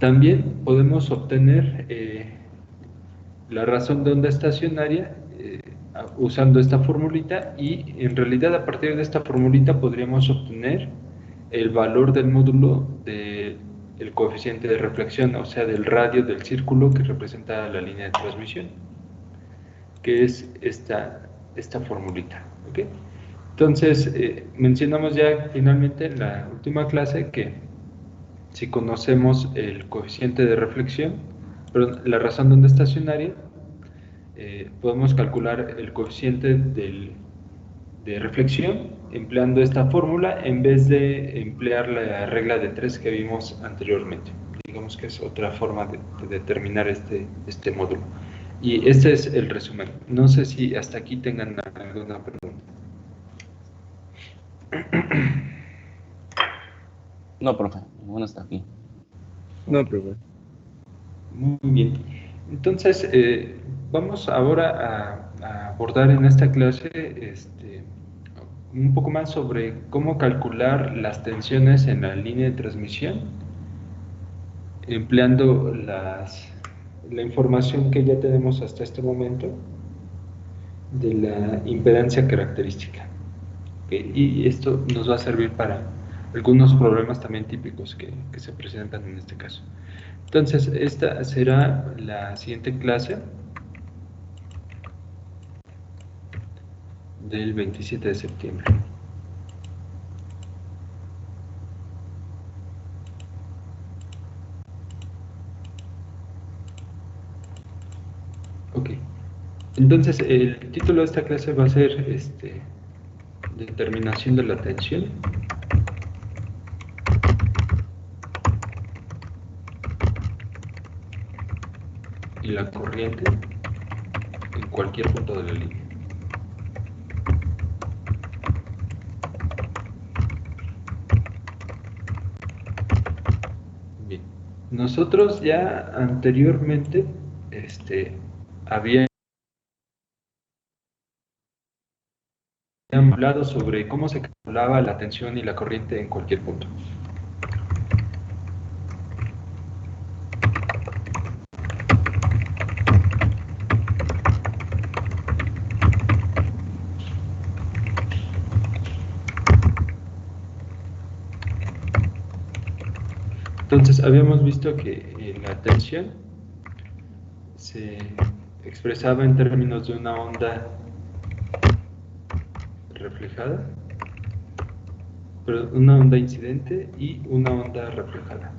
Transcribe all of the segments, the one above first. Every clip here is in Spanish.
También podemos obtener la razón de onda estacionaria usando esta formulita, y en realidad a partir de esta formulita podríamos obtener el valor del módulo del coeficiente de reflexión, o sea, del radio del círculo que representa la línea de transmisión, que es esta formulita. ¿Okay? Entonces, mencionamos ya finalmente en la última clase que si conocemos el coeficiente de reflexión, perdón, la razón de onda estacionaria, podemos calcular el coeficiente de reflexión empleando esta fórmula en vez de emplear la regla de 3 que vimos anteriormente. Digamos que es otra forma de determinar este módulo. Y este es el resumen. No sé si hasta aquí tengan alguna pregunta. No, profe, bueno, hasta aquí. No, profe. Muy bien. Entonces, vamos ahora a abordar en esta clase un poco más sobre cómo calcular las tensiones en la línea de transmisión, empleando la información que ya tenemos hasta este momento de la impedancia característica. ¿Okay? Y esto nos va a servir para algunos problemas también típicos que se presentan en este caso. Entonces, esta será la siguiente clase del 27 de septiembre. Ok. Entonces, el título de esta clase va a ser determinación de la tensión y la corriente en cualquier punto de la línea. Bien, nosotros ya anteriormente habíamos hablado sobre cómo se calculaba la tensión y la corriente en cualquier punto. Entonces, habíamos visto que la tensión se expresaba en términos de una onda reflejada, pero una onda incidente y una onda reflejada.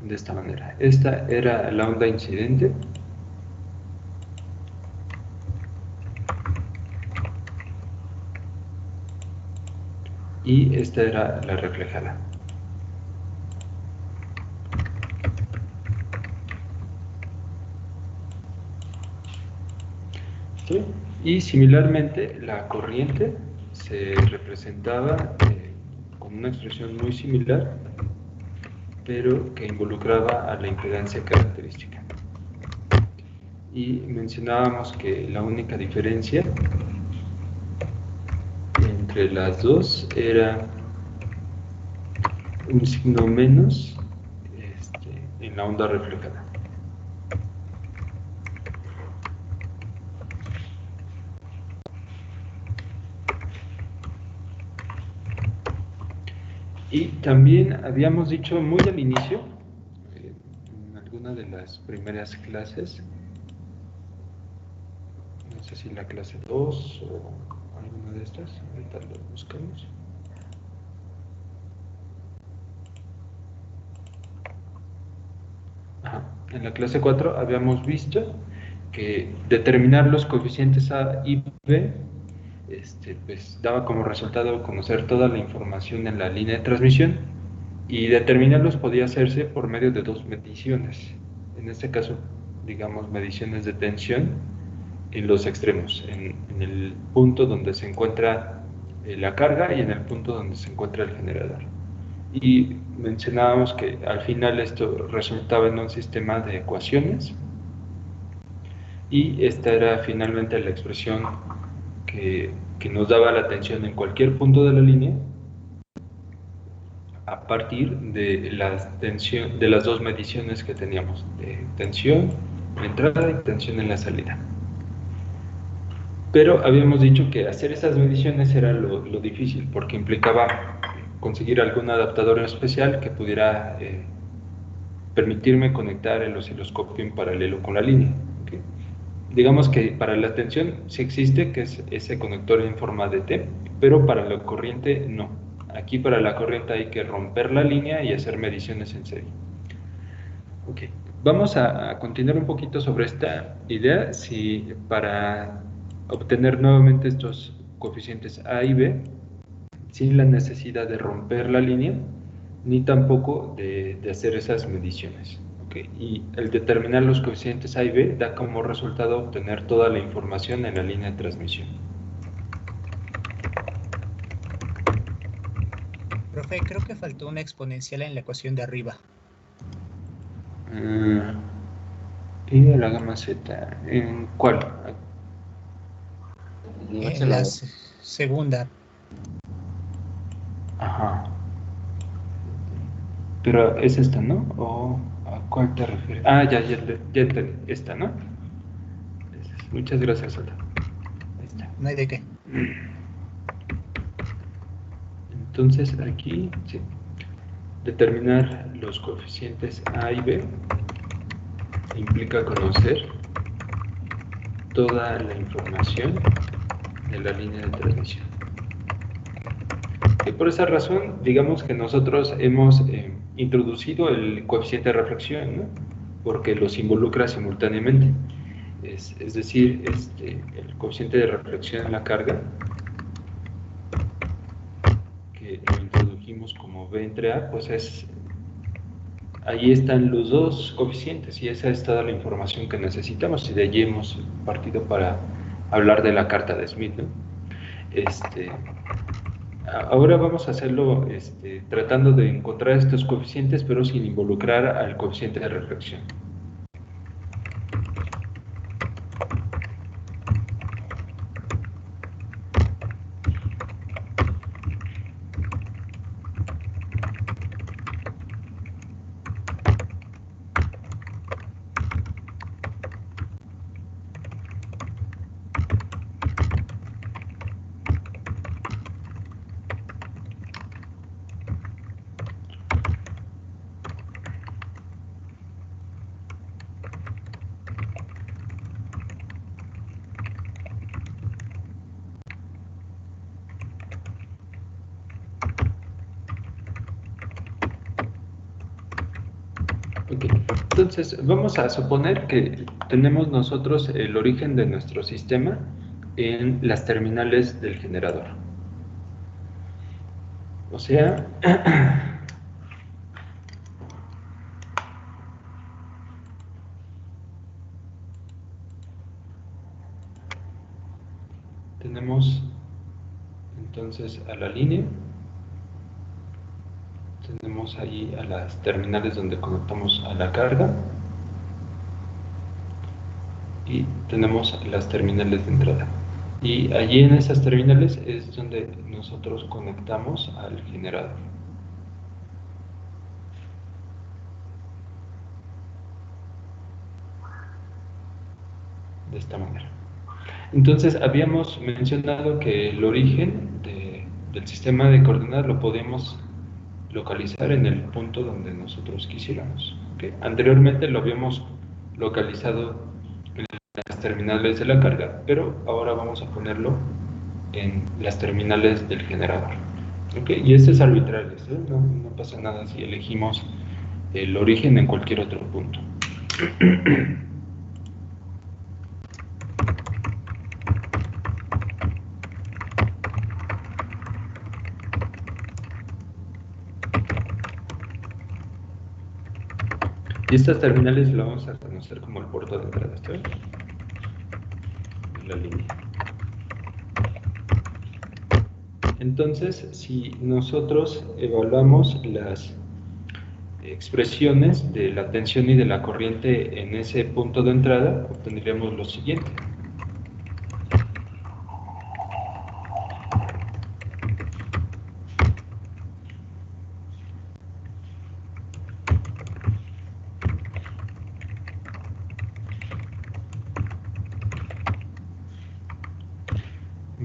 De esta manera. Esta era la onda incidente. Y esta era la reflejada. ¿Sí? Y similarmente la corriente se representaba con una expresión muy similar, pero que involucraba a la impedancia característica. Y mencionábamos que la única diferencia entre las dos era un signo menos en la onda reflejada. Y también habíamos dicho muy al inicio, en alguna de las primeras clases, no sé si la clase 2 o alguna de estas, ahorita lo buscamos. En la clase 4 habíamos visto que determinar los coeficientes A y B pues daba como resultado conocer toda la información en la línea de transmisión, y determinarlos podía hacerse por medio de dos mediciones. En este caso, digamos, mediciones de tensión en los extremos, en el punto donde se encuentra la carga y en el punto donde se encuentra el generador. Y mencionábamos que al final esto resultaba en un sistema de ecuaciones, y esta era finalmente la expresión que nos daba la tensión en cualquier punto de la línea a partir de de las dos mediciones que teníamos, de tensión en la entrada y tensión en la salida. Pero habíamos dicho que hacer esas mediciones era lo difícil, porque implicaba conseguir algún adaptador especial que pudiera permitirme conectar el osciloscopio en paralelo con la línea. ¿Okay? Digamos que para la tensión sí existe, que es ese conector en forma de T, pero para la corriente no. Aquí para la corriente hay que romper la línea y hacer mediciones en serie. Okay. Vamos a continuar un poquito sobre esta idea. Si para obtener nuevamente estos coeficientes A y B, sin la necesidad de romper la línea, ni tampoco de hacer esas mediciones. Okay. Y el determinar los coeficientes A y B da como resultado obtener toda la información en la línea de transmisión. Profe, creo que faltó una exponencial en la ecuación de arriba. Y a la gamma Z, ¿en cuál? En la segunda. Ajá. Pero es esta, ¿no? ¿O a cuál te refieres? Ah, ya entendí. Esta, ¿no? Muchas gracias, Alda. Ahí está. No hay de qué. Entonces aquí, sí. Determinar los coeficientes A y B implica conocer toda la información de la línea de transmisión. Y por esa razón, digamos que nosotros hemos introducido el coeficiente de reflexión, ¿no? Porque los involucra simultáneamente. Es decir, el coeficiente de reflexión en la carga, que lo introdujimos como B entre A, pues ahí están los dos coeficientes y esa es toda la información que necesitamos y de allí hemos partido para hablar de la carta de Smith, ¿no? Ahora vamos a hacerlo tratando de encontrar estos coeficientes pero sin involucrar al coeficiente de reflexión. Okay. Entonces, vamos a suponer que tenemos nosotros el origen de nuestro sistema en las terminales del generador. O sea, tenemos entonces a la línea, tenemos ahí a las terminales donde conectamos a la carga y tenemos las terminales de entrada. Y allí en esas terminales es donde nosotros conectamos al generador. De esta manera. Entonces habíamos mencionado que el origen del sistema de coordenadas lo podemos localizar en el punto donde nosotros quisiéramos. ¿Okay? Anteriormente lo habíamos localizado en las terminales de la carga, pero ahora vamos a ponerlo en las terminales del generador. ¿Okay? Y este es arbitrario, ¿sí? No pasa nada si elegimos el origen en cualquier otro punto. Y estas terminales las vamos a conocer como el puerto de entrada, ¿está bien? La línea. Entonces, si nosotros evaluamos las expresiones de la tensión y de la corriente en ese punto de entrada, obtendríamos lo siguiente.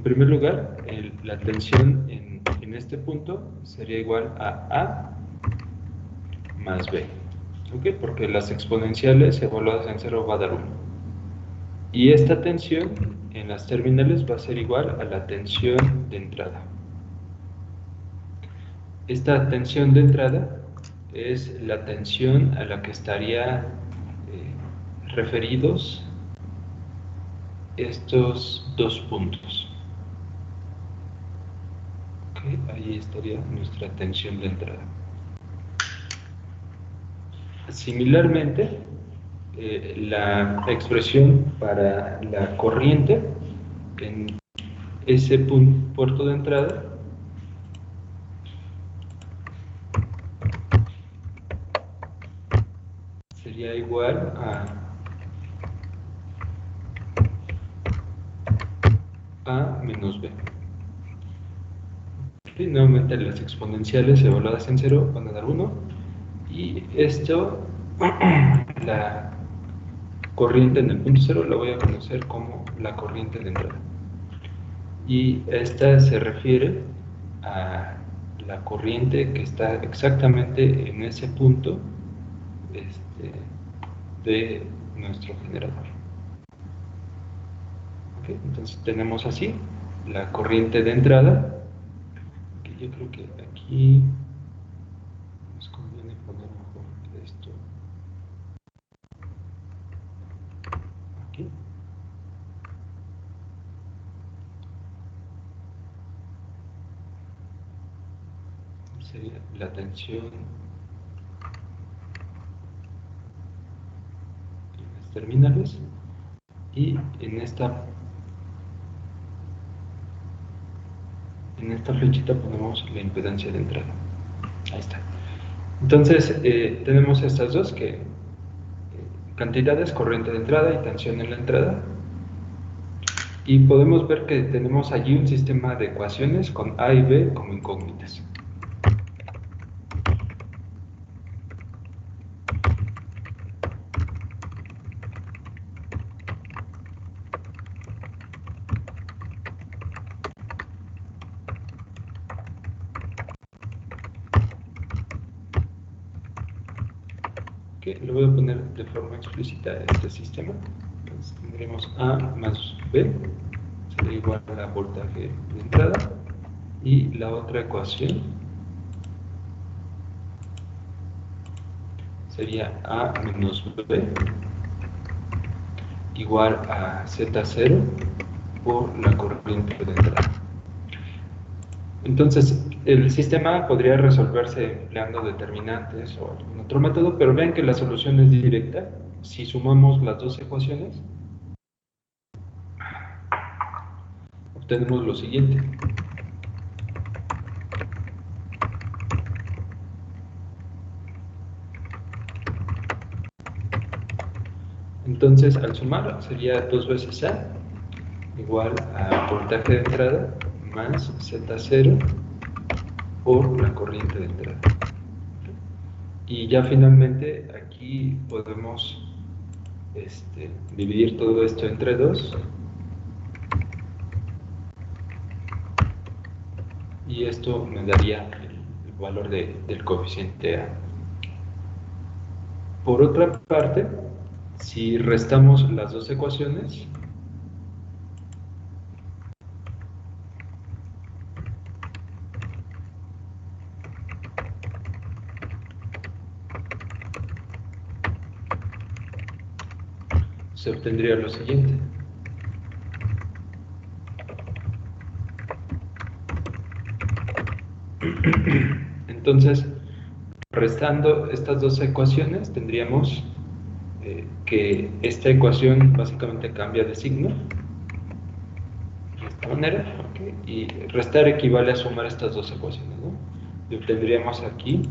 primer lugar, la tensión en este punto sería igual a A más B. ¿Ok? Porque las exponenciales evaluadas en 0 va a dar 1. Y esta tensión en las terminales va a ser igual a la tensión de entrada. Esta tensión de entrada es la tensión a la que estaría referidos estos dos puntos. ¿Okay? Ahí estaría nuestra tensión de entrada. Similarmente, la expresión para la corriente en ese puerto de entrada sería igual a A menos B. Y nuevamente las exponenciales evaluadas en 0 van a dar 1. Y esto, la corriente en el punto 0 la voy a conocer como la corriente de entrada. Y esta se refiere a la corriente que está exactamente en ese punto de nuestro generador. ¿Okay? Entonces tenemos así la corriente de entrada, que yo creo que aquí nos conviene poner mejor esto aquí. Sería la tensión en las terminales, y en esta flechita ponemos la impedancia de entrada. Ahí está. Entonces tenemos estas dos, que cantidades, corriente de entrada y tensión en la entrada, y podemos ver que tenemos allí un sistema de ecuaciones con A y B como incógnitas. Que lo voy a poner de forma explícita este sistema. Entonces tendremos A más B sería igual a voltaje de entrada, y la otra ecuación sería A menos B igual a Z0 por la corriente de entrada. Entonces, el sistema podría resolverse empleando determinantes o algún otro método, pero vean que la solución es directa. Si sumamos las dos ecuaciones, obtenemos lo siguiente. Entonces, al sumar, sería 2 veces A igual a voltaje de entrada más Z0 por la corriente de entrada. Y ya finalmente aquí podemos dividir todo esto entre 2, y esto me daría el valor del coeficiente A. Por otra parte, si restamos las dos ecuaciones, se obtendría lo siguiente. Entonces, restando estas dos ecuaciones, tendríamos que esta ecuación básicamente cambia de signo de esta manera, ¿okay? Y restar equivale a sumar estas dos ecuaciones, ¿no? Y obtendríamos aquí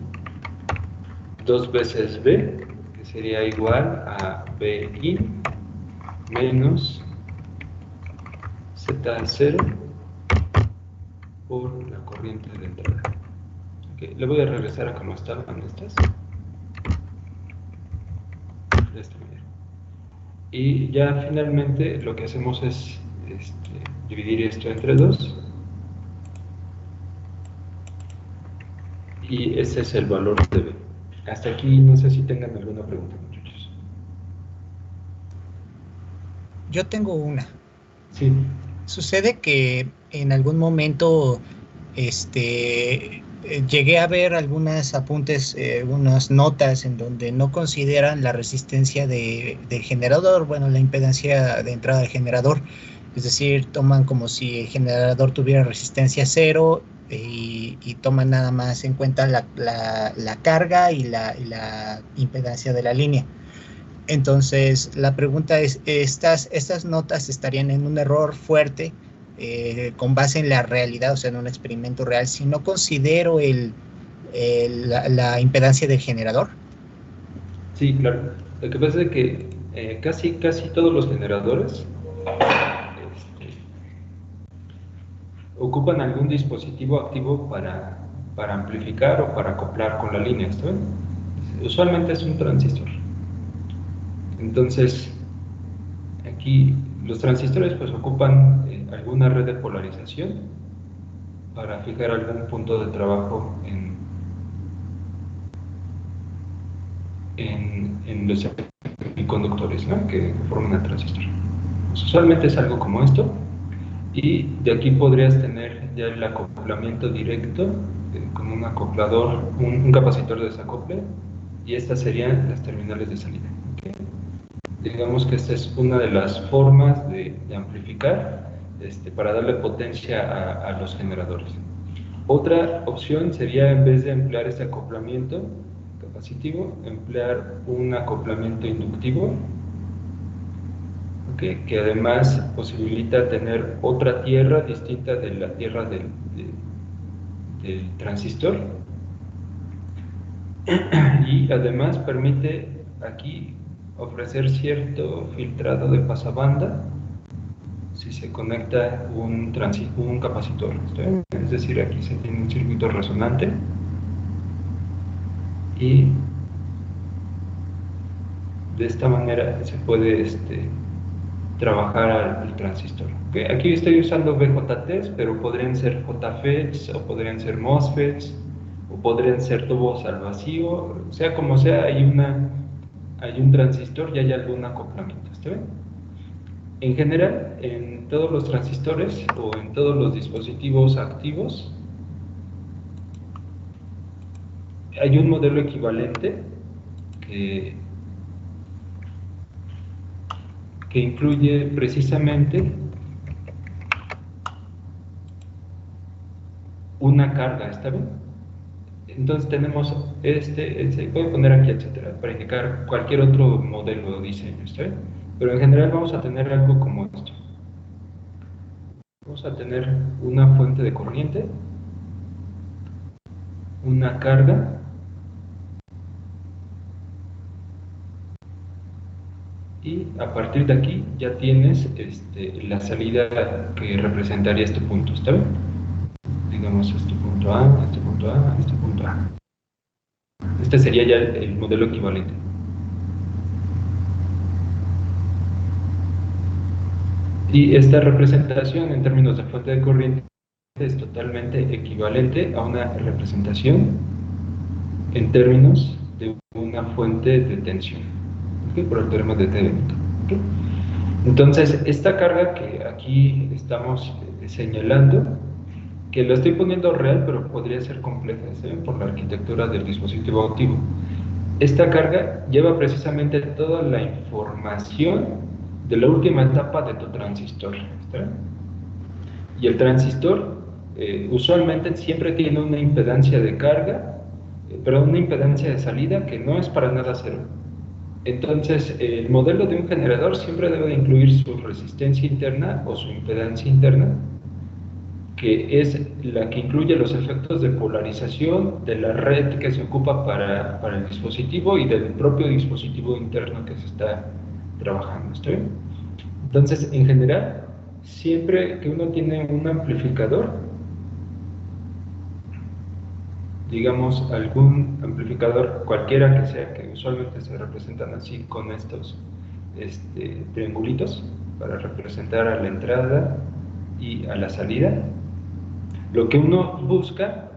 2 veces B, que sería igual a BI menos Z0 por la corriente de entrada. Okay, le voy a regresar a como estaban estas, de esta manera. Y ya finalmente lo que hacemos es dividir esto entre 2. Y ese es el valor de B. Hasta aquí no sé si tengan alguna pregunta, muchachos. Yo tengo una. Sí. Sucede que en algún momento llegué a ver algunos apuntes, unas notas en donde no consideran la resistencia del generador, bueno, la impedancia de entrada del generador. Es decir, toman como si el generador tuviera resistencia cero y toman nada más en cuenta la carga y la impedancia de la línea. Entonces, la pregunta es, ¿estas notas estarían en un error fuerte con base en la realidad, o sea, en un experimento real, si no considero la impedancia del generador? Sí, claro. Lo que pasa es que casi todos los generadores ocupan algún dispositivo activo para amplificar o para acoplar con la línea, ¿está bien? Usualmente es un transistor. Entonces, aquí los transistores pues ocupan alguna red de polarización para fijar algún punto de trabajo en los semiconductores, ¿no? que forman el transistor. Pues, usualmente es algo como esto, y de aquí podrías tener ya el acoplamiento directo con un acoplador, un capacitor de desacople, y estas serían las terminales de salida. ¿Okay? Digamos que esta es una de las formas de amplificar para darle potencia a los generadores. Otra opción sería, en vez de emplear este acoplamiento capacitivo, emplear un acoplamiento inductivo, ¿okay? Que además posibilita tener otra tierra distinta de la tierra del transistor, y además permite aquí ofrecer cierto filtrado de pasabanda si se conecta un capacitor, ¿sí? Es decir, aquí se tiene un circuito resonante y de esta manera se puede trabajar al transistor. ¿Okay? Aquí estoy usando BJTs, pero podrían ser JFETs o podrían ser MOSFETs o podrían ser tubos al vacío, sea como sea, hay un transistor y hay algún acoplamiento. ¿Está bien? En general, en todos los transistores o en todos los dispositivos activos hay un modelo equivalente que, que incluye precisamente una carga, ¿está bien? Entonces tenemos se puede poner aquí, etcétera, para indicar cualquier otro modelo o diseño, ¿está bien? Pero en general vamos a tener algo como esto. Vamos a tener una fuente de corriente, una carga, y a partir de aquí ya tienes la salida que representaría este punto, ¿está bien? Digamos este punto A, este punto A, este punto A. Este sería ya el modelo equivalente. Y esta representación en términos de fuente de corriente es totalmente equivalente a una representación en términos de una fuente de tensión, ¿okay? Por el teorema de T. ¿Okay? Entonces, esta carga que aquí estamos señalando, que lo estoy poniendo real, pero podría ser compleja, ¿sí? Por la arquitectura del dispositivo activo. Esta carga lleva precisamente toda la información de la última etapa de tu transistor, ¿está? Y el transistor usualmente siempre tiene una impedancia de carga, pero una impedancia de salida que no es para nada cero. Entonces, el modelo de un generador siempre debe de incluir su resistencia interna o su impedancia interna, que es la que incluye los efectos de polarización de la red que se ocupa para el dispositivo y del propio dispositivo interno que se está trabajando. ¿Está bien? Entonces, en general, siempre que uno tiene un amplificador, digamos algún amplificador cualquiera que sea, que usualmente se representan así con estos triangulitos, para representar a la entrada y a la salida. Lo que uno busca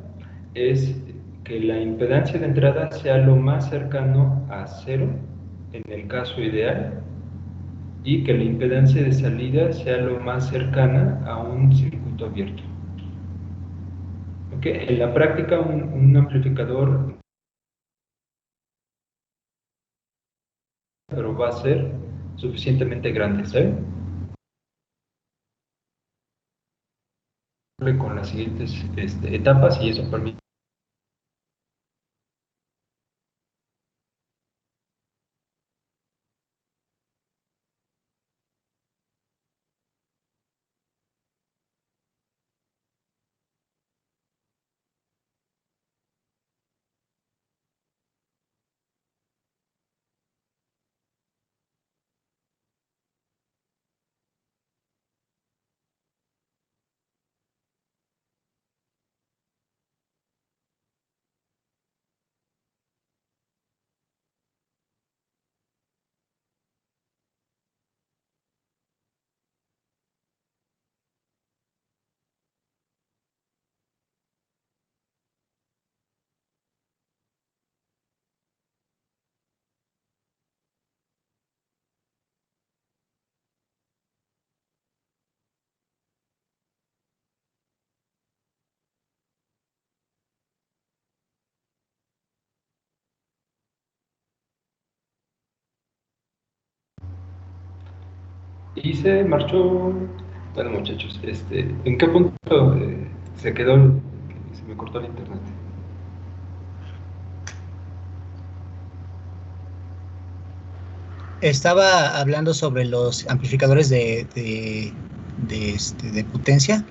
es que la impedancia de entrada sea lo más cercano a cero, en el caso ideal, y que la impedancia de salida sea lo más cercana a un circuito abierto. ¿Okay? En la práctica, un amplificador pero va a ser suficientemente grande, ¿saben? Con las siguientes etapas y eso permite. Y se marchó. Bueno, muchachos, ¿en qué punto se quedó? Se me cortó el internet. Estaba hablando sobre los amplificadores de potencia.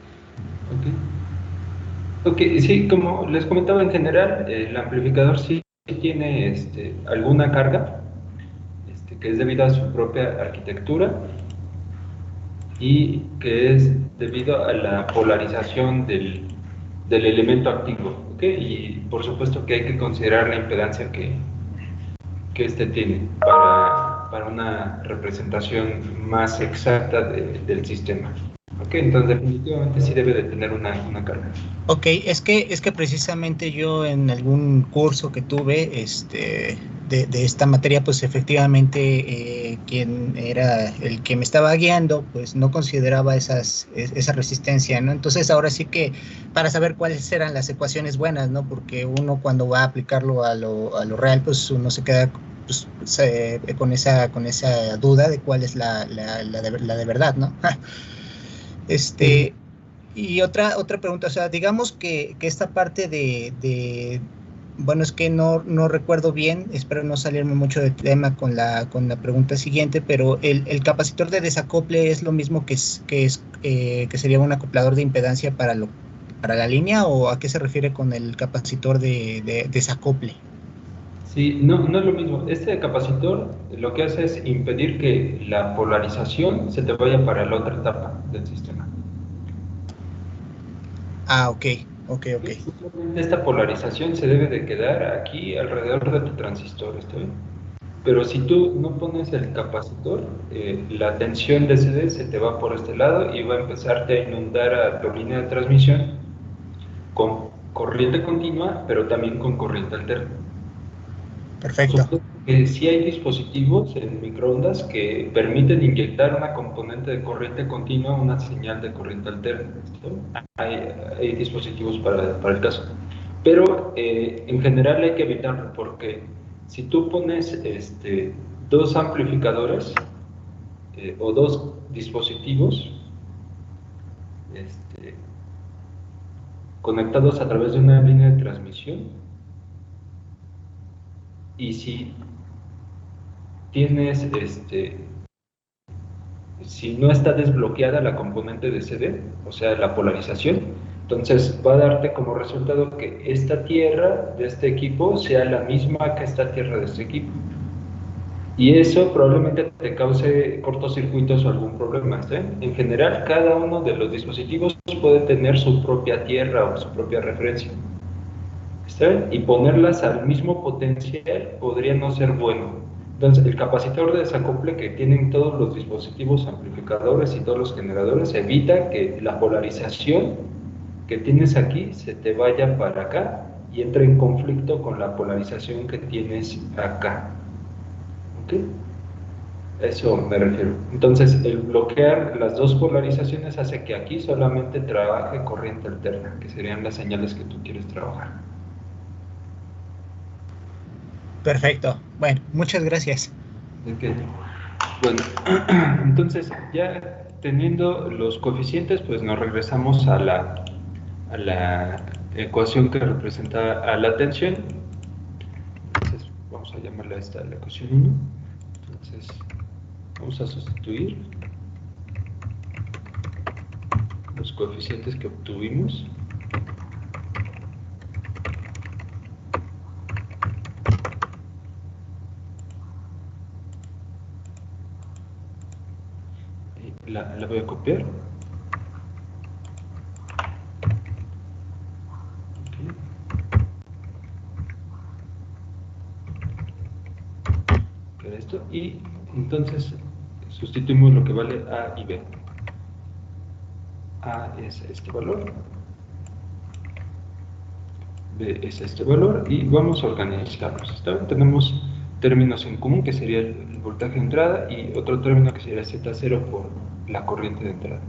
Ok, sí, como les comentaba en general, el amplificador sí tiene alguna carga, que es debido a su propia arquitectura y que es debido a la polarización del elemento activo, ¿ok? Y por supuesto que hay que considerar la impedancia que tiene para una representación más exacta del sistema. Ok, entonces definitivamente sí debe de tener una carga. Ok, es que precisamente yo en algún curso que tuve de esta materia, pues efectivamente quien era el que me estaba guiando, pues no consideraba esa resistencia, ¿no? Entonces ahora sí que para saber cuáles eran las ecuaciones buenas, ¿no? Porque uno cuando va a aplicarlo a lo real, pues uno se queda pues, con esa duda de cuál es la de verdad, ¿no? Sí. Y otra pregunta, o sea, digamos que esta parte bueno, es que no recuerdo bien, espero no salirme mucho de tema con la pregunta siguiente, pero el capacitor de desacople es lo mismo que sería un acoplador de impedancia para la línea, ¿o a qué se refiere con el capacitor de desacople? Sí, no es lo mismo. Este capacitor lo que hace es impedir que la polarización se te vaya para la otra etapa del sistema. Ah, ok. Esta polarización se debe de quedar aquí alrededor de tu transistor, ¿está bien? Pero si tú no pones el capacitor, la tensión de CD se te va por este lado y va a empezarte a inundar a tu línea de transmisión con corriente continua, pero también con corriente alterna. Perfecto. Sí hay dispositivos en microondas que permiten inyectar una componente de corriente continua, una señal de corriente alterna. Hay dispositivos para el caso. Pero en general hay que evitarlo porque si tú pones dos amplificadores o dos dispositivos conectados a través de una línea de transmisión, y si tienes si no está desbloqueada la componente de CD, o sea, la polarización, entonces va a darte como resultado que esta tierra de este equipo sea la misma que esta tierra de este equipo. Y eso probablemente te cause cortocircuitos o algún problema. ¿Sí? En general, cada uno de los dispositivos puede tener su propia tierra o su propia referencia. ¿Está bien? Y ponerlas al mismo potencial podría no ser bueno. Entonces, el capacitor de desacople que tienen todos los dispositivos amplificadores y todos los generadores evita que la polarización que tienes aquí se te vaya para acá y entre en conflicto con la polarización que tienes acá. ¿Ok? Eso me refiero. Entonces, el bloquear las dos polarizaciones hace que aquí solamente trabaje corriente alterna, que serían las señales que tú quieres trabajar. Perfecto. Bueno, muchas gracias. ¿De qué? Bueno, entonces ya teniendo los coeficientes, pues nos regresamos a la ecuación que representa a la tensión. Entonces vamos a llamarle a esta la ecuación 1. Entonces vamos a sustituir los coeficientes que obtuvimos. Y la voy a copiar. Esto, y entonces sustituimos lo que vale A y B. A es este valor, B es este valor, y vamos a organizarlos. ¿Está bien? Tenemos términos en común, que sería el voltaje de entrada, y otro término que sería Z0 por la corriente de entrada.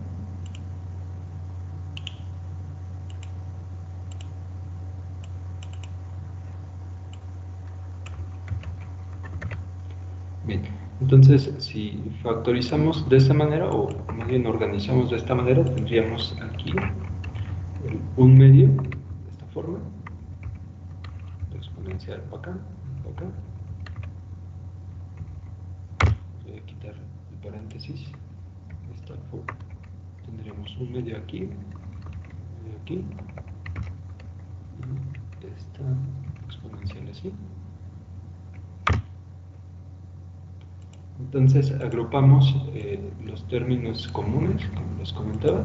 Bien, entonces si factorizamos de esta manera, o más bien organizamos de esta manera, tendríamos aquí el 1/2 de esta forma, exponencial para acá, para acá. Voy a quitar el paréntesis. Tendríamos 1/2 aquí, 1/2 aquí, y esta exponencial así. Entonces agrupamos los términos comunes, como les comentaba.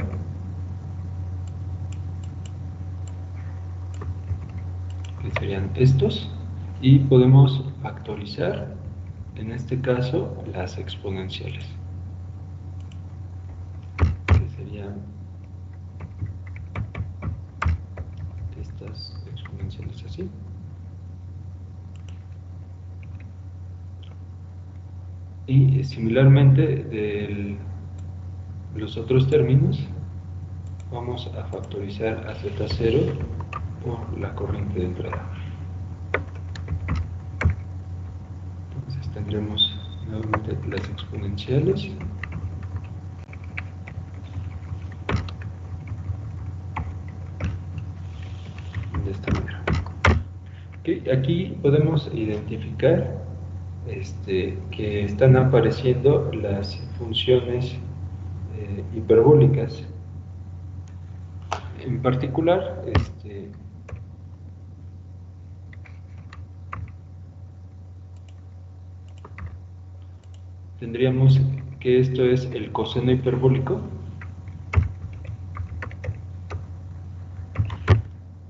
Que serían estos, y podemos factorizar, en este caso, las exponenciales, que serían estas exponenciales así. Y similarmente de los otros términos vamos a factorizar a Z0 por la corriente de entrada. Entonces tendremos nuevamente las exponenciales de esta manera. Okay, aquí podemos identificar que están apareciendo las funciones hiperbólicas. En particular, tendríamos que esto es el coseno hiperbólico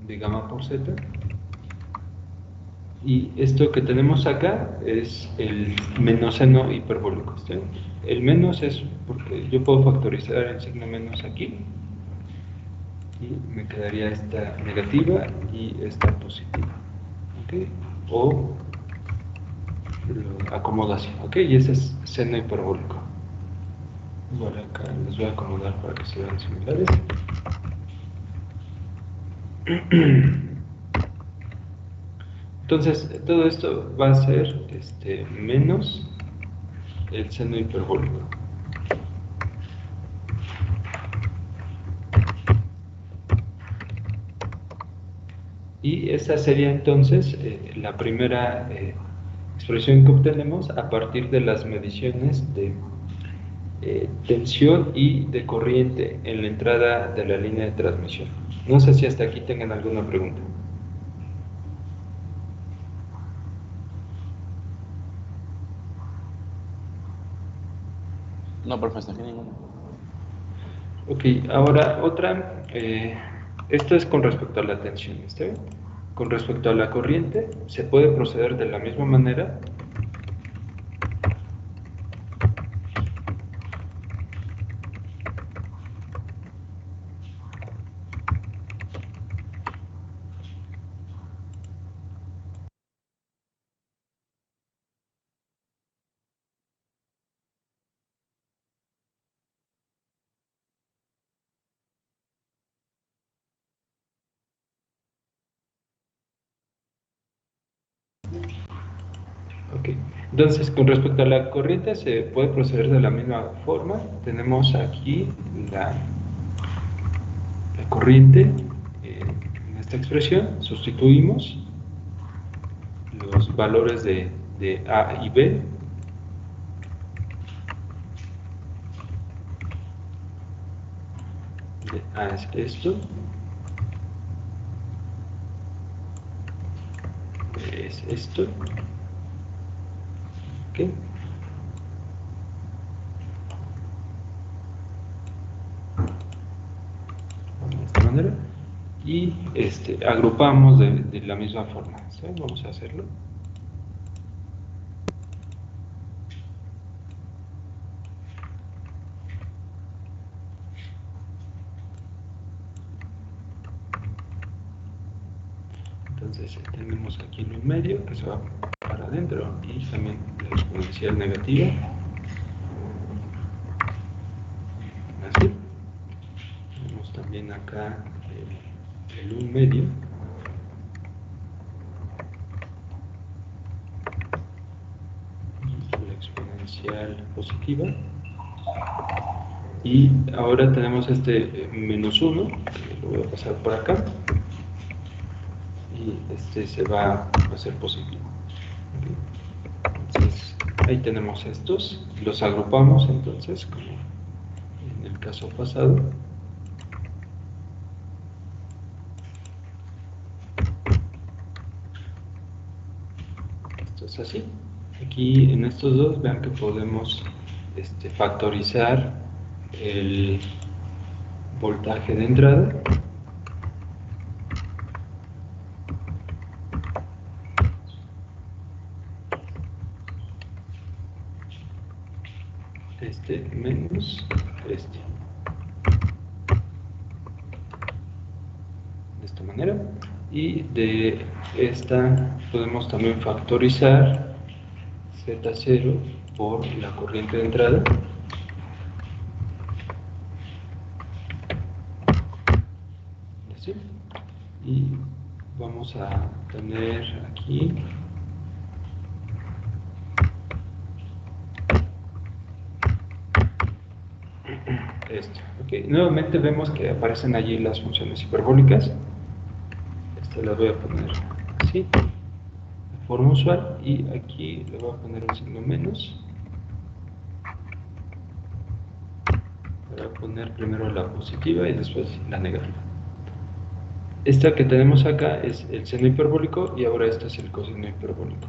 de gamma por z, y esto que tenemos acá es el menos seno hiperbólico. ¿Sí? El menos es porque yo puedo factorizar el signo menos aquí, y me quedaría esta negativa y esta positiva. ¿Okay? O lo acomodo así. ¿Okay? Y ese es seno hiperbólico. Bueno, acá les voy a acomodar para que se vean similares. Entonces, todo esto va a ser menos el seno hiperbólico. Y esa sería entonces la primera expresión que obtenemos a partir de las mediciones de tensión y de corriente en la entrada de la línea de transmisión. No sé si hasta aquí tengan alguna pregunta. No, profesor, aquí ninguno. Ok, ahora otra, esto es con respecto a la tensión, ¿está bien? Con respecto a la corriente, se puede proceder de la misma manera, Ok, entonces con respecto a la corriente se puede proceder de la misma forma. Tenemos aquí la corriente en esta expresión, sustituimos los valores de A y B. De A es esto, B es esto, ok. De esta manera. Y agrupamos de la misma forma. ¿Sí? Vamos a hacerlo. Entonces tenemos aquí en un medio que se va para adentro y también la exponencial negativa. Así. Tenemos también acá el 1 medio. La exponencial positiva. Y ahora tenemos este menos 1, que lo voy a pasar por acá. Y este se va a hacer positivo. ¿Okay? Entonces, ahí tenemos estos. Los agrupamos entonces, como en el caso pasado. Esto es así. Aquí en estos dos, vean que podemos factorizar el voltaje de entrada. Menos este. De esta manera. Y de esta podemos también factorizar Z0 por la corriente de entrada. Así. Y vamos a tener aquí esto. Okay. Nuevamente vemos que aparecen allí las funciones hiperbólicas. Las voy a poner así, de forma usual, y aquí le voy a poner un signo menos para poner primero la positiva y después la negativa. Esta que tenemos acá es el seno hiperbólico y ahora este es el coseno hiperbólico.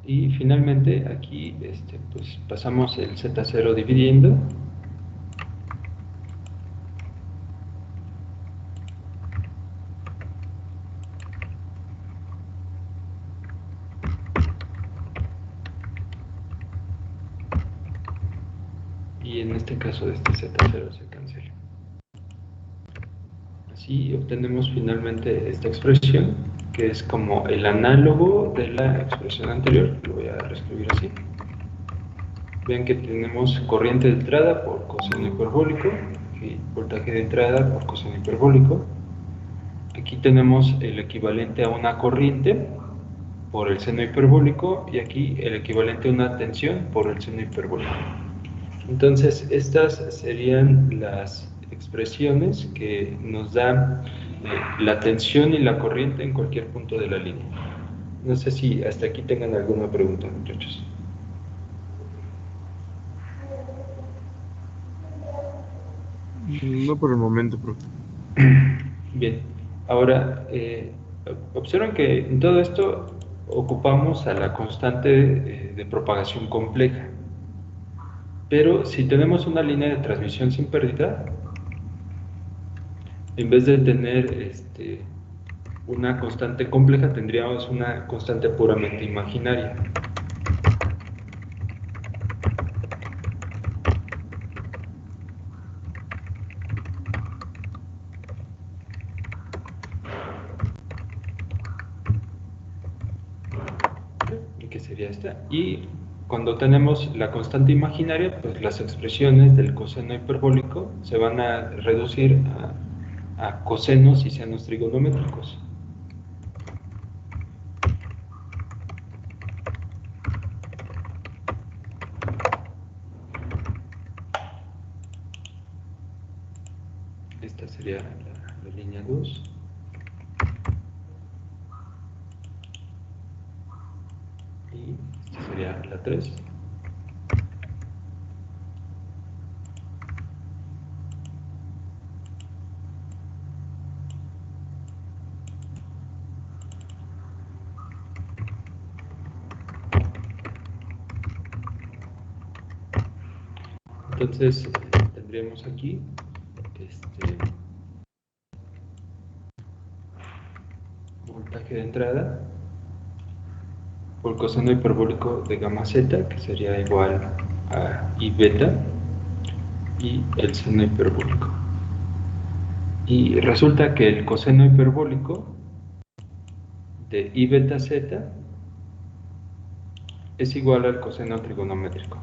Y finalmente aquí pues pasamos el Z0 dividiendo. Y en este caso este Z0 se cancela. Así obtenemos finalmente esta expresión, que es como el análogo de la expresión anterior. Lo voy a reescribir así. Vean que tenemos corriente de entrada por coseno hiperbólico y voltaje de entrada por coseno hiperbólico. Aquí tenemos el equivalente a una corriente por el seno hiperbólico y aquí el equivalente a una tensión por el seno hiperbólico. Entonces, estas serían las expresiones que nos dan la tensión y la corriente en cualquier punto de la línea. No sé si hasta aquí tengan alguna pregunta, muchachos. No por el momento, profe. Bien, ahora observen que en todo esto ocupamos a la constante de propagación compleja. Pero si tenemos una línea de transmisión sin pérdida, en vez de tener una constante compleja, tendríamos una constante puramente imaginaria. que sería esta, y cuando tenemos la constante imaginaria, pues las expresiones del coseno hiperbólico se van a reducir a cosenos y senos trigonométricos. Esta sería la línea 2. Y esta sería la 3. Entonces tendríamos aquí voltaje de entrada por coseno hiperbólico de gamma z, que sería igual a I beta, y el seno hiperbólico. Y resulta que el coseno hiperbólico de I beta z es igual al coseno trigonométrico.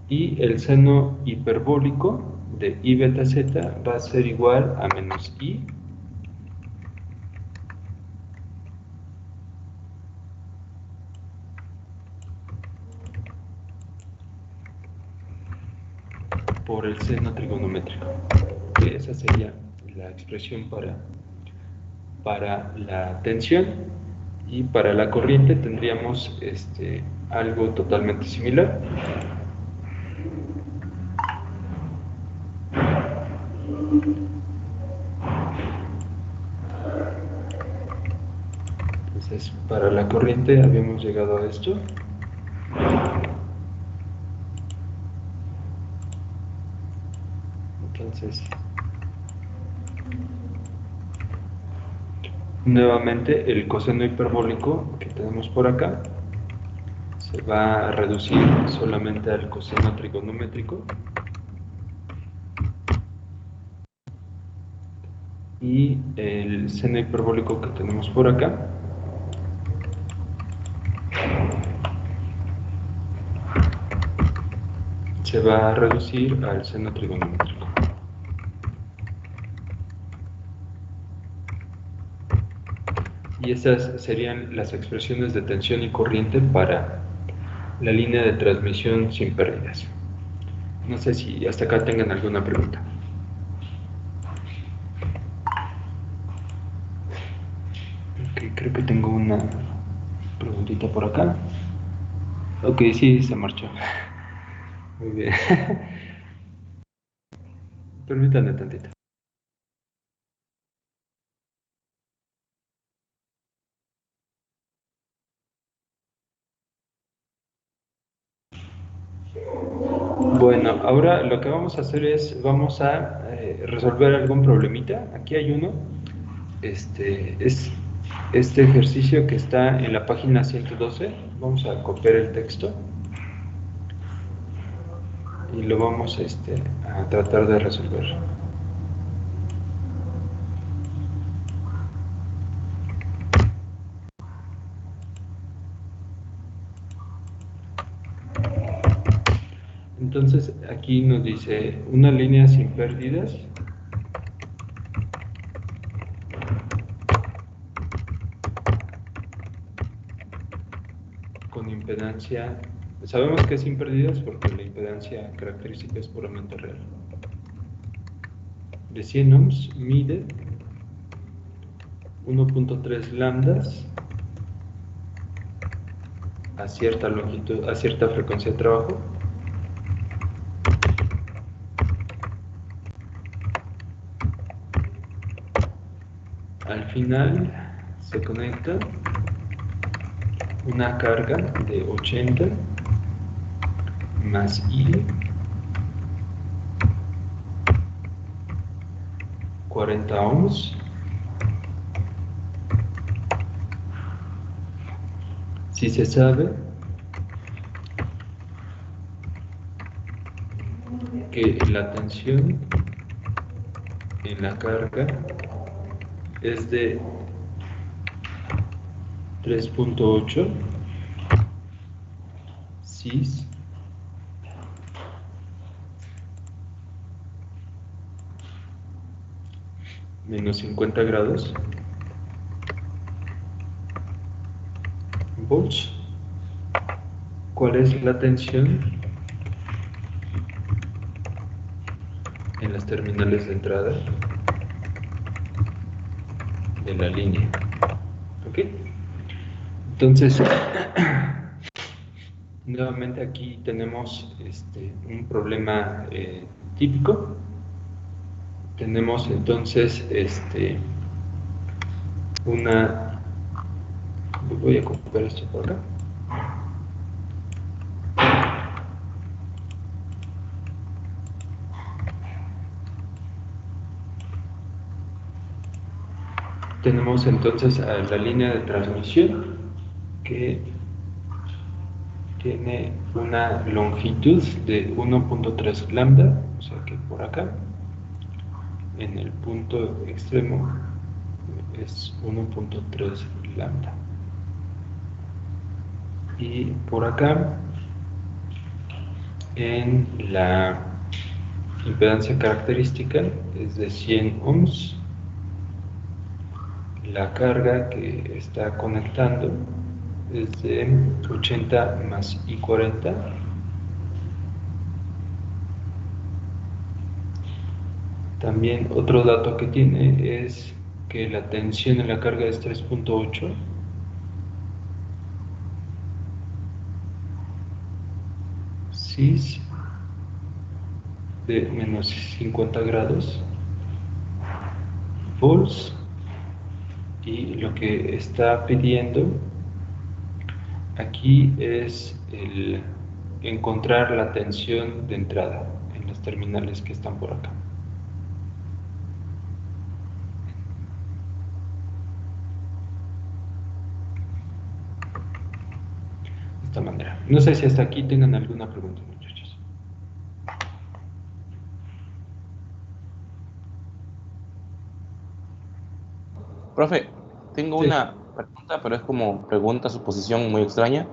Y el seno hiperbólico de I beta z va a ser igual a menos I por el seno trigonométrico. Que esa sería la expresión para la tensión, y para la corriente tendríamos algo totalmente similar. Entonces, para la corriente habíamos llegado a esto. Entonces, nuevamente el coseno hiperbólico que tenemos por acá se va a reducir solamente al coseno trigonométrico, y el seno hiperbólico que tenemos por acá se va a reducir al seno trigonométrico. Y estas serían las expresiones de tensión y corriente para la línea de transmisión sin pérdidas. No sé si hasta acá tengan alguna pregunta. Ok, creo que tengo una preguntita por acá. Ok, sí, se marchó. Muy bien. Permítanme tantito. Bueno, ahora lo que vamos a hacer es, vamos a resolver algún problemita. Aquí hay uno. Es este ejercicio que está en la página 112. Vamos a copiar el texto y lo vamos a tratar de resolver. Entonces aquí nos dice una línea sin pérdidas con impedancia. Sabemos que es sin pérdidas porque la impedancia característica es puramente real. De 100 ohms mide 1.3 lambdas a cierta longitud, a cierta frecuencia de trabajo. Al final se conecta una carga de 80 más I 40 ohms Si se sabe que la tensión en la carga es de 3.8 cis menos 50 grados volts. ¿Cuál es la tensión en las terminales de entrada de la línea? ¿Ok? Entonces, nuevamente aquí tenemos un problema típico. Tenemos entonces voy a copiar esto por acá. Tenemos entonces a la línea de transmisión que tiene una longitud de 1.3 lambda, o sea que por acá, en el punto extremo, es 1.3 lambda. Y por acá, en la impedancia característica, es de 100 ohms. La carga que está conectando es de 80 más I40. También otro dato que tiene es que la tensión en la carga es 3.8. Cis de menos 50 grados volts. Y lo que está pidiendo aquí es encontrar la tensión de entrada en las terminales que están por acá. De esta manera. No sé si hasta aquí tengan alguna pregunta, muchachos. Profe, tengo Sí. una pregunta, pero es como pregunta, suposición muy extraña.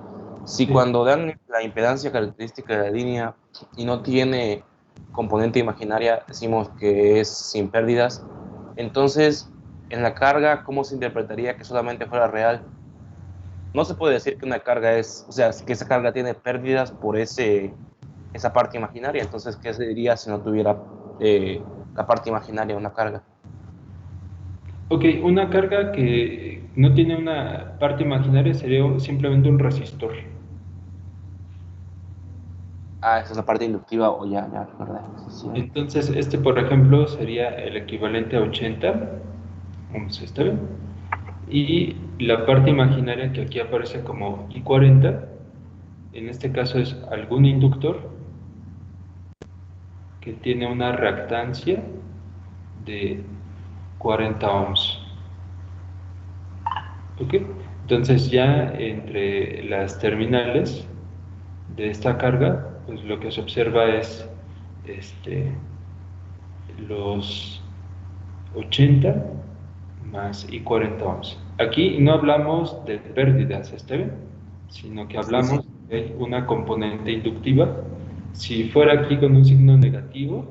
Si Sí. cuando dan la impedancia característica de la línea y no tiene componente imaginaria, decimos que es sin pérdidas, entonces en la carga, ¿cómo se interpretaría que solamente fuera real? No se puede decir que una carga o sea, que esa carga tiene pérdidas por esa parte imaginaria. Entonces, ¿qué se diría si no tuviera la parte imaginaria de una carga? Ok, una carga que no tiene una parte imaginaria sería simplemente un resistor. Ah, esa es la parte inductiva, o ya recordé. Sí, sí. Entonces, por ejemplo, sería el equivalente a 80 ohms, ¿está bien? Y la parte imaginaria que aquí aparece como I40, en este caso es algún inductor que tiene una reactancia de 40 ohms. ¿Ok? Entonces ya entre las terminales de esta carga, pues lo que se observa es los 80 más I40 ohms. Aquí no hablamos de pérdidas, ¿está bien? Sino que Sí, sí. hablamos de una componente inductiva. Si fuera aquí con un signo negativo,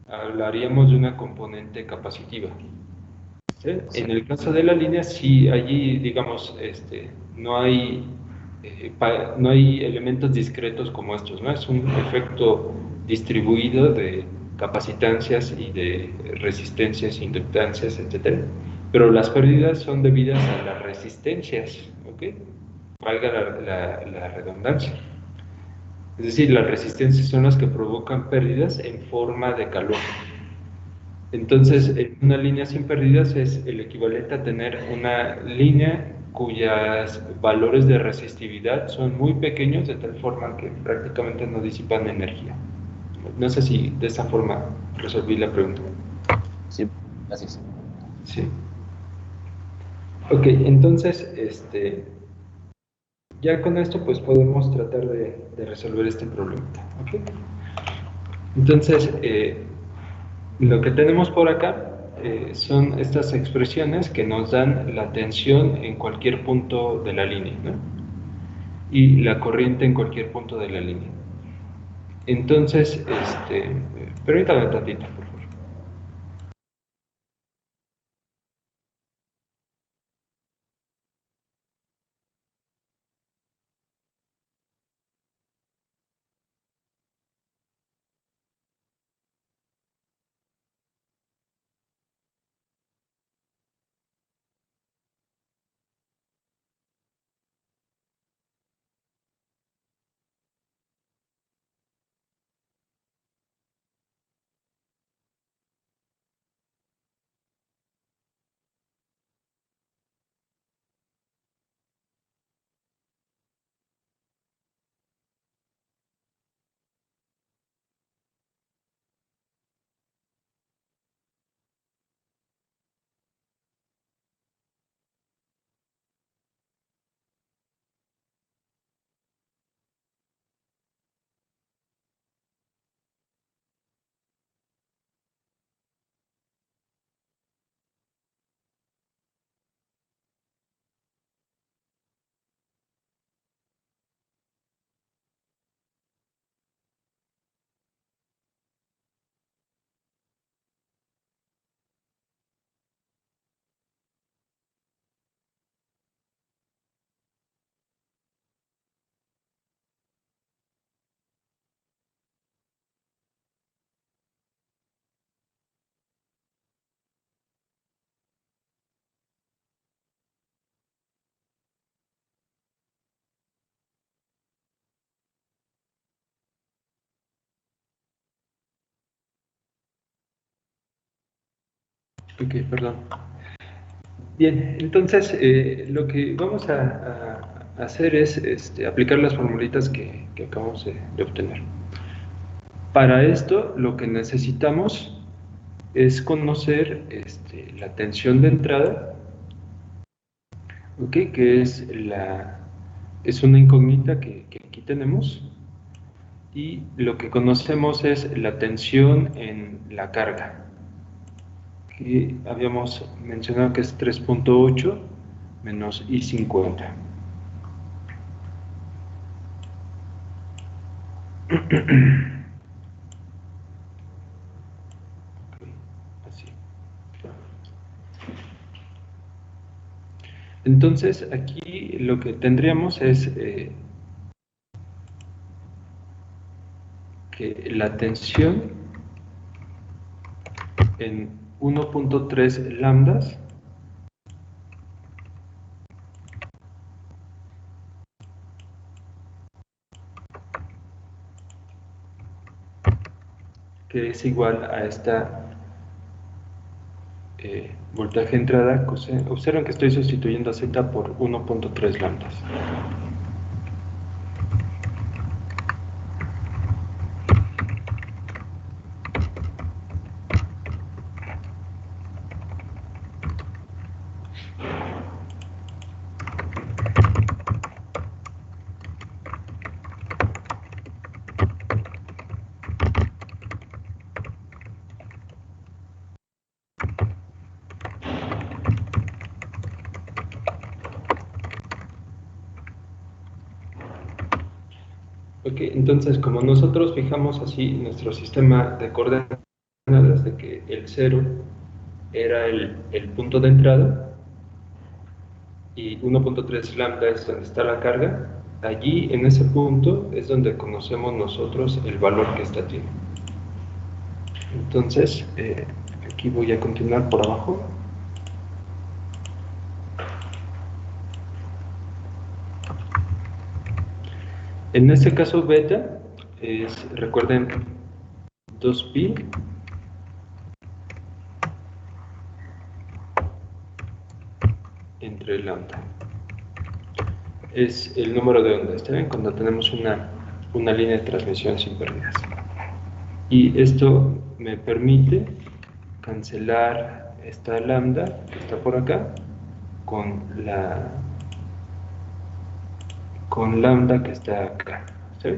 hablaríamos de una componente capacitiva. ¿Sí? Sí. En el caso de la línea, si allí, digamos, no hay, no hay elementos discretos como estos, ¿no? Es un efecto distribuido de capacitancias y de resistencias, inductancias, etcétera. Pero las pérdidas son debidas a las resistencias, ¿ok? Valga la redundancia. Es decir, las resistencias son las que provocan pérdidas en forma de calor. Entonces, en una línea sin pérdidas es el equivalente a tener una línea cuyos valores de resistividad son muy pequeños, de tal forma que prácticamente no disipan energía. No sé si de esa forma resolví la pregunta. Sí, gracias. Sí. Ok, entonces, ya con esto pues podemos tratar de resolver este problema. ¿Okay? Entonces, lo que tenemos por acá son estas expresiones que nos dan la tensión en cualquier punto de la línea, ¿no? Y la corriente en cualquier punto de la línea. Entonces, permítame un tantito, por favor. Ok, perdón. Bien, entonces lo que vamos a hacer es aplicar las formulitas que acabamos de obtener. Para esto, lo que necesitamos es conocer la tensión de entrada, ¿okay? Que es una incógnita que aquí tenemos, y lo que conocemos es la tensión en la carga, que habíamos mencionado que es 3.8 menos I50. Así. Entonces, aquí lo que tendríamos es que la tensión en 1.3 lambdas que es igual a esta voltaje entrada. Observen que estoy sustituyendo a Z por 1.3 lambdas. Ok, entonces como nosotros fijamos así nuestro sistema de coordenadas de que el 0 era el punto de entrada y 1.3 lambda es donde está la carga, allí en ese punto es donde conocemos nosotros el valor que esta tiene. Entonces, aquí voy a continuar por abajo. En este caso beta es, recuerden, 2pi entre lambda. Es el número de ondas, ¿está bien? Cuando tenemos una línea de transmisión sin pérdidas. Y esto me permite cancelar esta lambda que está por acá con con lambda que está acá, ¿sí?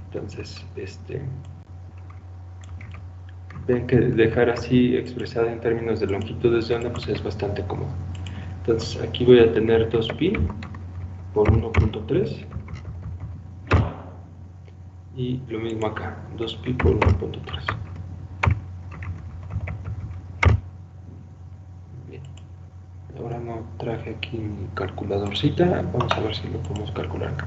Entonces, ven que dejar así expresado en términos de longitudes de onda pues es bastante cómodo. Entonces aquí voy a tener 2pi por 1.3 y lo mismo acá, 2pi por 1.3. Bien, ahora no traje aquí mi calculadorcita, vamos a ver si lo podemos calcular acá.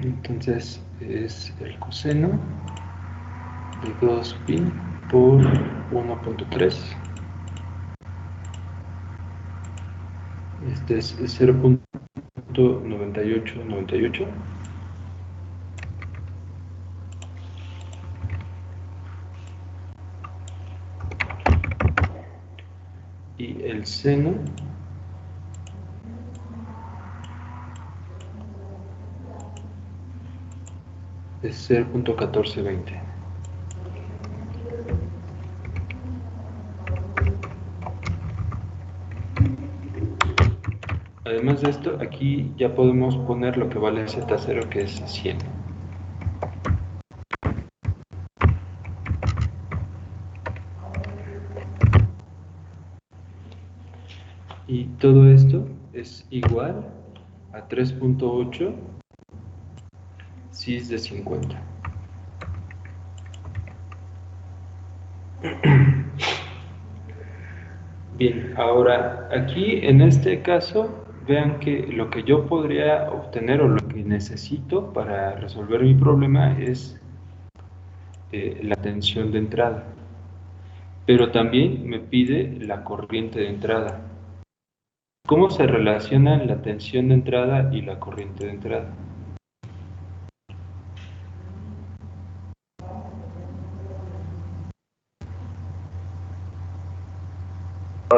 Entonces es el coseno de 2pi por 1.3. Este es 0.9898. Y el seno es 0.1420. Además de esto, aquí ya podemos poner lo que vale Z0, que es 100. Y todo esto es igual a 3.8 cis de 50. Bien, ahora aquí en este caso, vean que lo que yo podría obtener o lo que necesito para resolver mi problema es la tensión de entrada. Pero también me pide la corriente de entrada. ¿Cómo se relacionan la tensión de entrada y la corriente de entrada?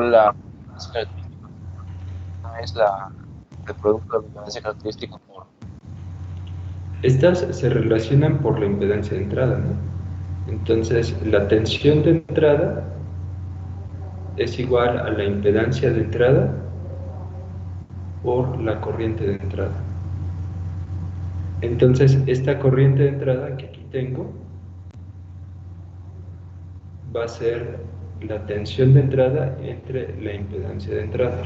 La es el producto de la impedancia característica por... Estas se relacionan por la impedancia de entrada, ¿no? Entonces, la tensión de entrada es igual a la impedancia de entrada por la corriente de entrada. Entonces, esta corriente de entrada que aquí tengo va a ser la tensión de entrada entre la impedancia de entrada.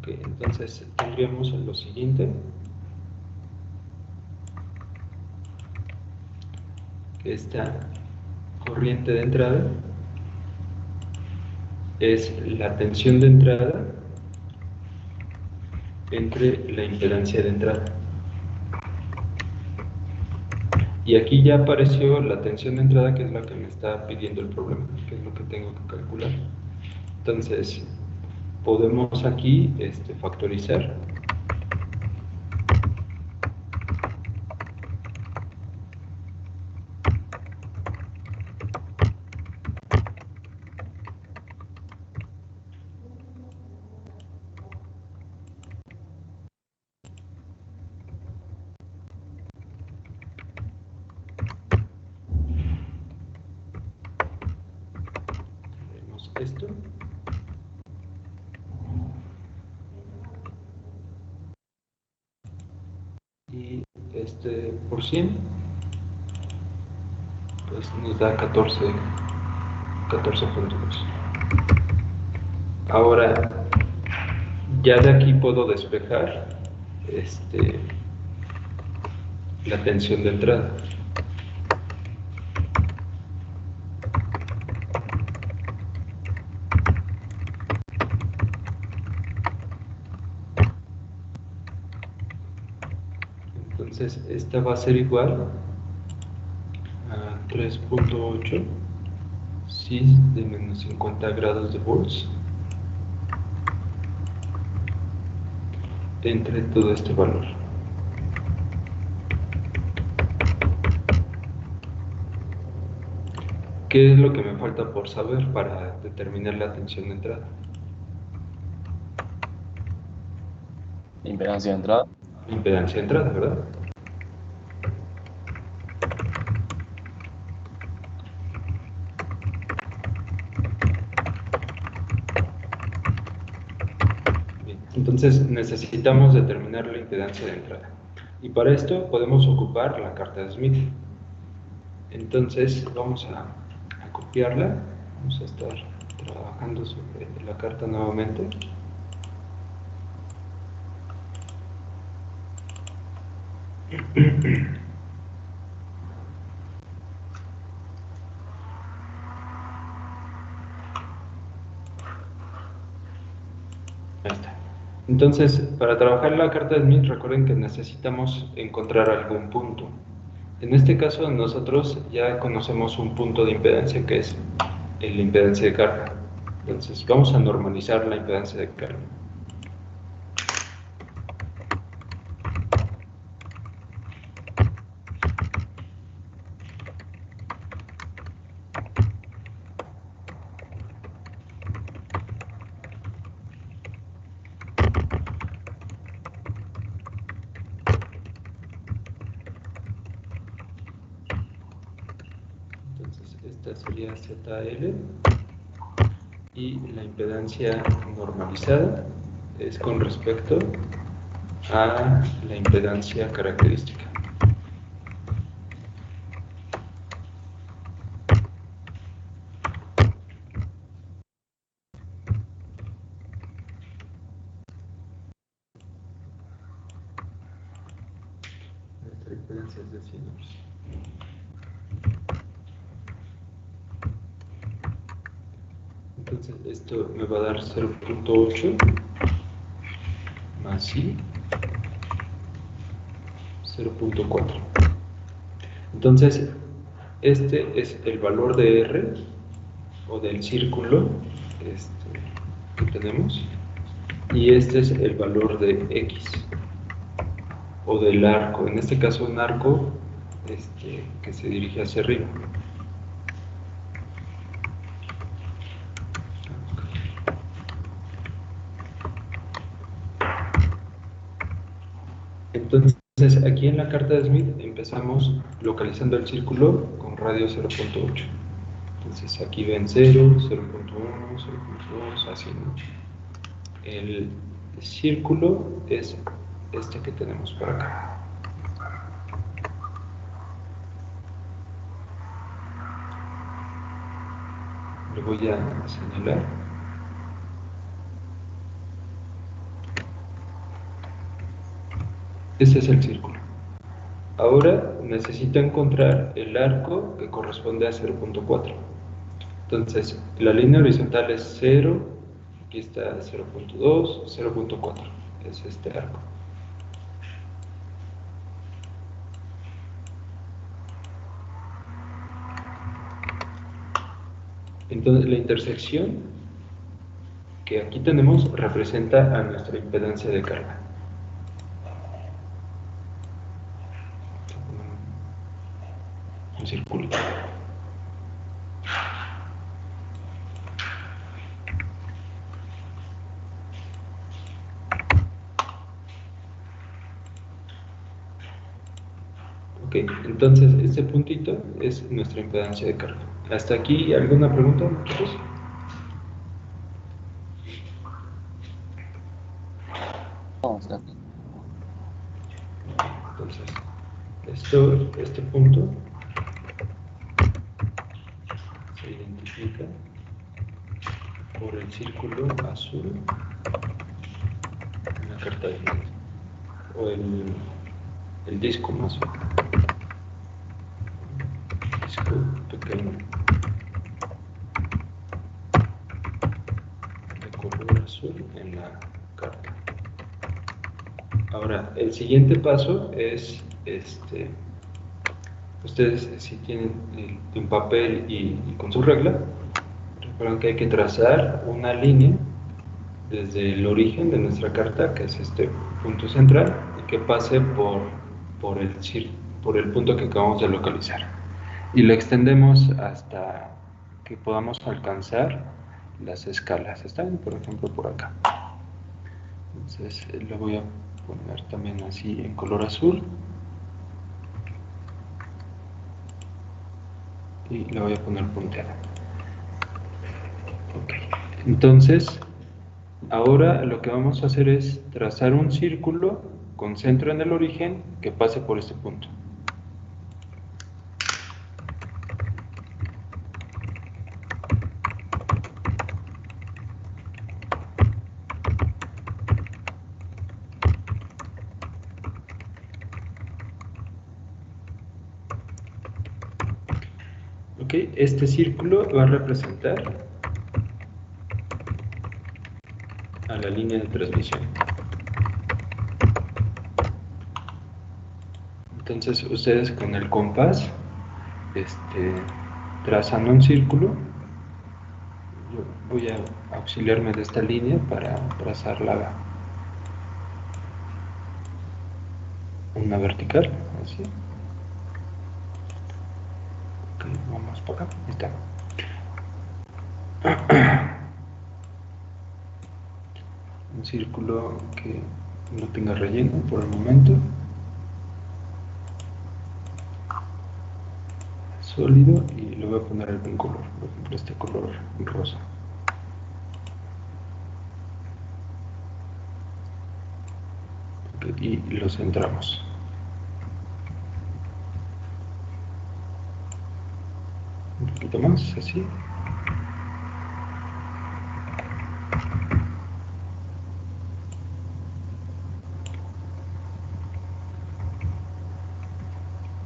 Okay, entonces tendríamos lo siguiente, que esta corriente de entrada es la tensión de entrada entre la impedancia de entrada. Y aquí ya apareció la tensión de entrada, que es la que me está pidiendo el problema, que es lo que tengo que calcular. Entonces, podemos aquí factorizar. Tenemos esto. Y por 100 pues nos da 14.2. Ahora ya de aquí puedo despejar la tensión de entrada. Entonces esta va a ser igual a 3.8 cis de menos 50 grados de volts entre todo este valor. ¿qué es lo que me falta por saber para determinar la tensión de entrada? Impedancia de entrada. Impedancia de entrada, ¿verdad? Bien, entonces necesitamos determinar la impedancia de entrada. Y para esto podemos ocupar la carta de Smith. Entonces vamos a copiarla. Vamos a estar trabajando sobre la carta nuevamente. Ahí está. Entonces, para trabajar la carta de Smith, recuerden que necesitamos encontrar algún punto. En este caso, nosotros ya conocemos un punto de impedancia que es la impedancia de carga. Entonces, vamos a normalizar la impedancia de carga. Entonces, esta sería ZL y la impedancia normalizada es con respecto a la impedancia característica. Nuestra impedancia es de 100 ohms. Entonces esto me va a dar 0.8 más I 0.4. Entonces este es el valor de R o del círculo que tenemos, y este es el valor de X o del arco, en este caso un arco que se dirige hacia arriba. Entonces aquí en la carta de Smith empezamos localizando el círculo con radio 0.8. Entonces aquí ven 0, 0.1, 0.2, así, ¿no? El círculo es este que tenemos por acá. Lo voy a señalar. Ese es el círculo. Ahora necesito encontrar el arco que corresponde a 0.4. Entonces, la línea horizontal es 0, aquí está 0.2, 0.4, es este arco. Entonces, la intersección que aquí tenemos representa a nuestra impedancia de carga. Un círculo. Ok, entonces este puntito es nuestra impedancia de carga. ¿Hasta aquí alguna pregunta, chicos? Entonces, este punto se identifica por el círculo azul en la carta de Smith, o el disco más bien. Disco pequeño de color azul en la carta. Ahora, el siguiente paso es ustedes, si tienen un papel y con su regla, recuerden que hay que trazar una línea desde el origen de nuestra carta, que es este punto central, y que pase por el punto que acabamos de localizar. Y lo extendemos hasta que podamos alcanzar las escalas. ¿Están? Por ejemplo, por acá. Entonces lo voy a poner también así en color azul. Y le voy a poner punteada. Ok. Entonces, ahora lo que vamos a hacer es trazar un círculo con centro en el origen que pase por este punto. Ok, este círculo va a representar a la línea de transmisión. Entonces ustedes con el compás trazando un círculo, yo voy a auxiliarme de esta línea para trazar una vertical, así. Ok, vamos para acá, ahí está. Un círculo que no tenga relleno por el momento. Sólido, y le voy a poner algún color, por ejemplo este color rosa. Okay, y lo centramos. Un poquito más, así.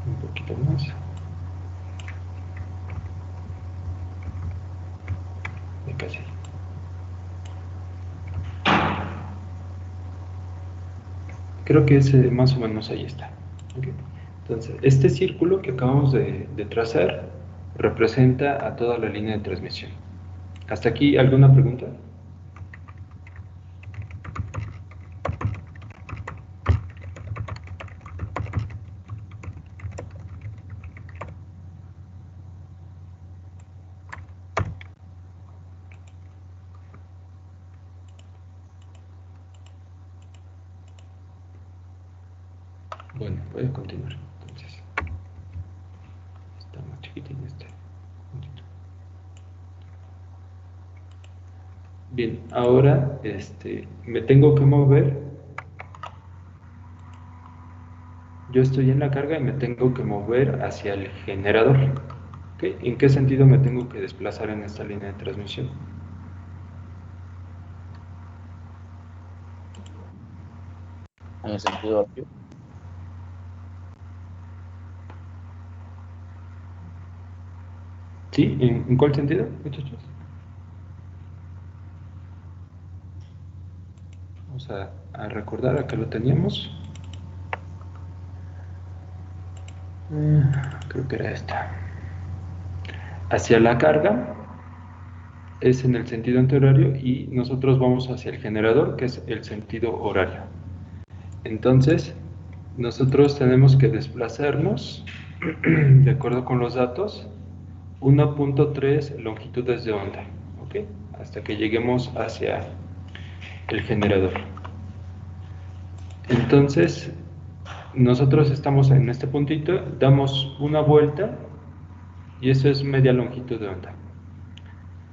Un poquito más. Y casi. Creo que ese más o menos ahí está. Okay. Entonces, este círculo que acabamos de trazar representa a toda la línea de transmisión. ¿Hasta aquí alguna pregunta? Bueno, voy a continuar. Entonces, está más chiquitín este puntito. Bien, ahora me tengo que mover. Yo estoy en la carga y me tengo que mover hacia el generador. ¿Okay? ¿En qué sentido me tengo que desplazar en esta línea de transmisión? En el sentido horario. ¿Sí? ¿En cuál sentido, muchachos? Vamos a recordar, acá lo teníamos. Creo que era esta. Hacia la carga es en el sentido antihorario y nosotros vamos hacia el generador, que es el sentido horario. Entonces, nosotros tenemos que desplazarnos, de acuerdo con los datos, 1.3 longitudes de onda, ¿ok? Hasta que lleguemos hacia el generador. Entonces, nosotros estamos en este puntito, damos una vuelta y eso es media longitud de onda.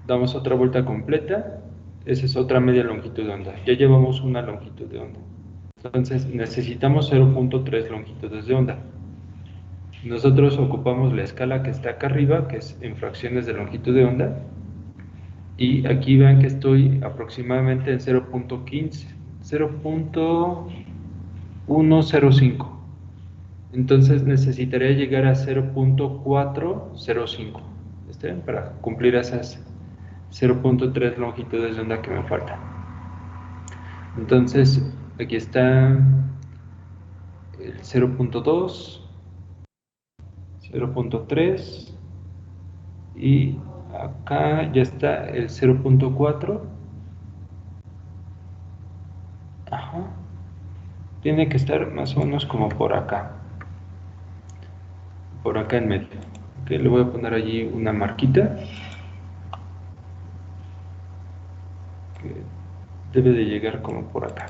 Damos otra vuelta completa, esa es otra media longitud de onda. Ya llevamos una longitud de onda. Entonces necesitamos 0.3 longitudes de onda. Nosotros ocupamos la escala que está acá arriba, que es en fracciones de longitud de onda. Y aquí vean que estoy aproximadamente en 0.15, 0.105. Entonces necesitaría llegar a 0.405 para cumplir esas 0.3 longitudes de onda que me faltan. Entonces aquí está el 0.2, 0.3 y acá ya está el 0.4. Ajá. Tiene que estar más o menos como por acá en medio. Okay, le voy a poner allí una marquita que debe de llegar como por acá.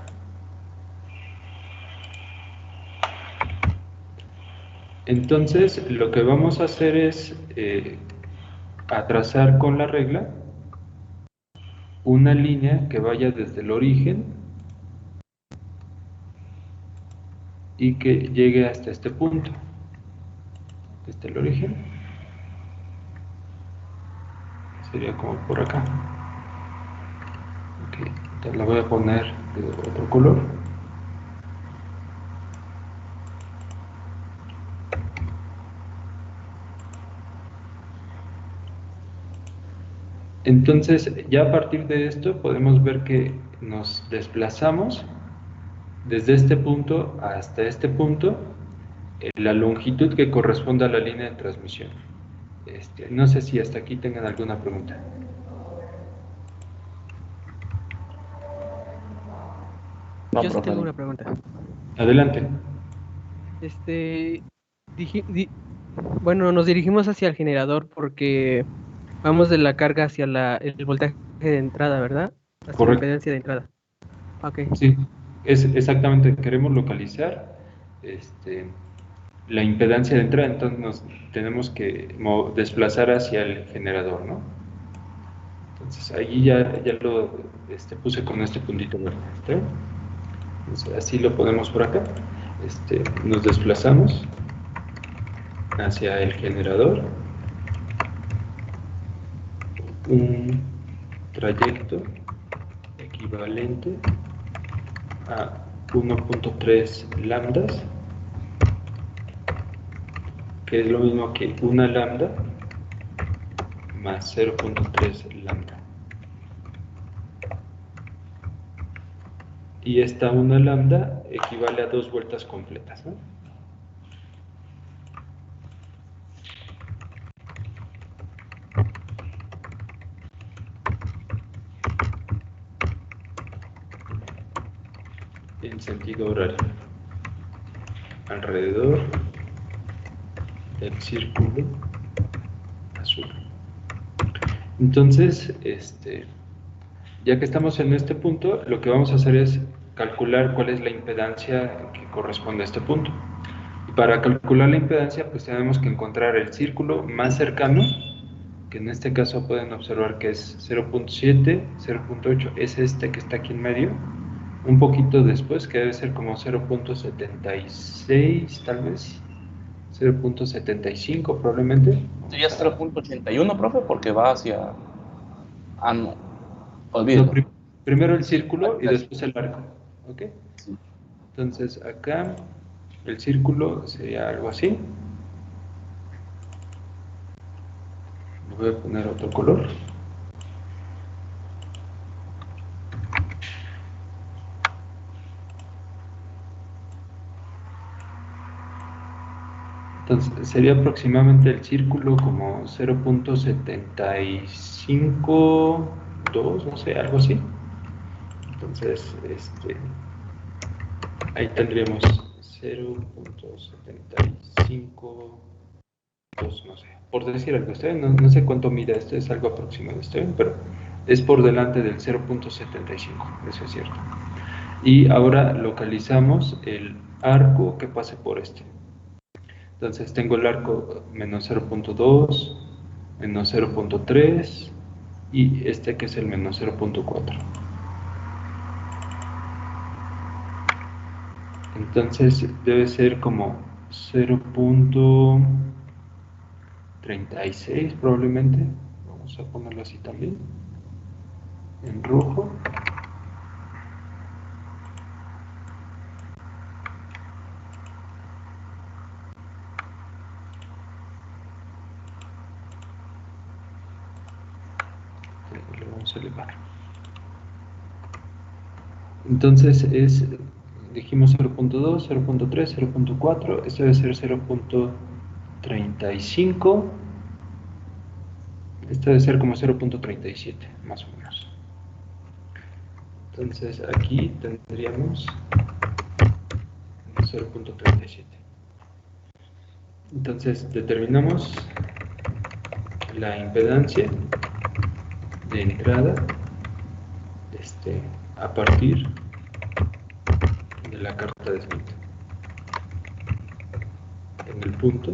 Entonces, lo que vamos a hacer es a trazar con la regla una línea que vaya desde el origen y que llegue hasta este punto. Este es el origen. Sería como por acá. Ok, entonces la voy a poner de otro color. Entonces, ya a partir de esto podemos ver que nos desplazamos desde este punto hasta este punto, la longitud que corresponde a la línea de transmisión. No sé si hasta aquí tengan alguna pregunta. No, Yo sí profe. tengo una pregunta. Adelante. Este, bueno, nos dirigimos hacia el generador porque vamos de la carga hacia el voltaje de entrada, ¿verdad? Hacia la Correcto. impedancia de entrada. Ok. Sí, es exactamente, queremos localizar la impedancia de entrada, entonces nos tenemos que desplazar hacia el generador, ¿no? Entonces ahí ya lo puse con este puntito verde. Entonces, así lo ponemos por acá. Nos desplazamos hacia el generador, un trayecto equivalente a 1.3 lambdas, que es lo mismo que una lambda más 0.3 lambda. Y esta una lambda equivale a 2 vueltas completas, ¿no? En sentido horario, alrededor del círculo azul. Entonces, ya que estamos en este punto, lo que vamos a hacer es calcular cuál es la impedancia que corresponde a este punto. Y para calcular la impedancia, pues tenemos que encontrar el círculo más cercano, que en este caso pueden observar que es 0.7, 0.8, es este que está aquí en medio. Un poquito después, que debe ser como 0.76 tal vez, 0.75 probablemente. Sería 0.81, profe, porque va hacia... Ah, no. No, Olvídelo. primero el círculo y después el arco, ¿ok? Sí. Entonces acá el círculo sería algo así. Le voy a poner otro color. Entonces sería aproximadamente el círculo como 0.752, no sé, algo así. Entonces, ahí tendríamos 0.752, no sé, por decir algo, no sé cuánto mide esto, es algo aproximado, pero es por delante del 0.75, eso es cierto. Y ahora localizamos el arco que pase por este. Entonces tengo el arco menos 0.2, menos 0.3 y este que es el menos 0.4. Entonces debe ser como 0.36 probablemente. Vamos a ponerlo así también, en rojo. Lo vamos a elevar. Entonces dijimos 0.2, 0.3, 0.4, esto debe ser 0.35, esto debe ser como 0.37, más o menos. Entonces aquí tendríamos 0.37. Entonces determinamos la impedancia de entrada de a partir de la carta descrita en el punto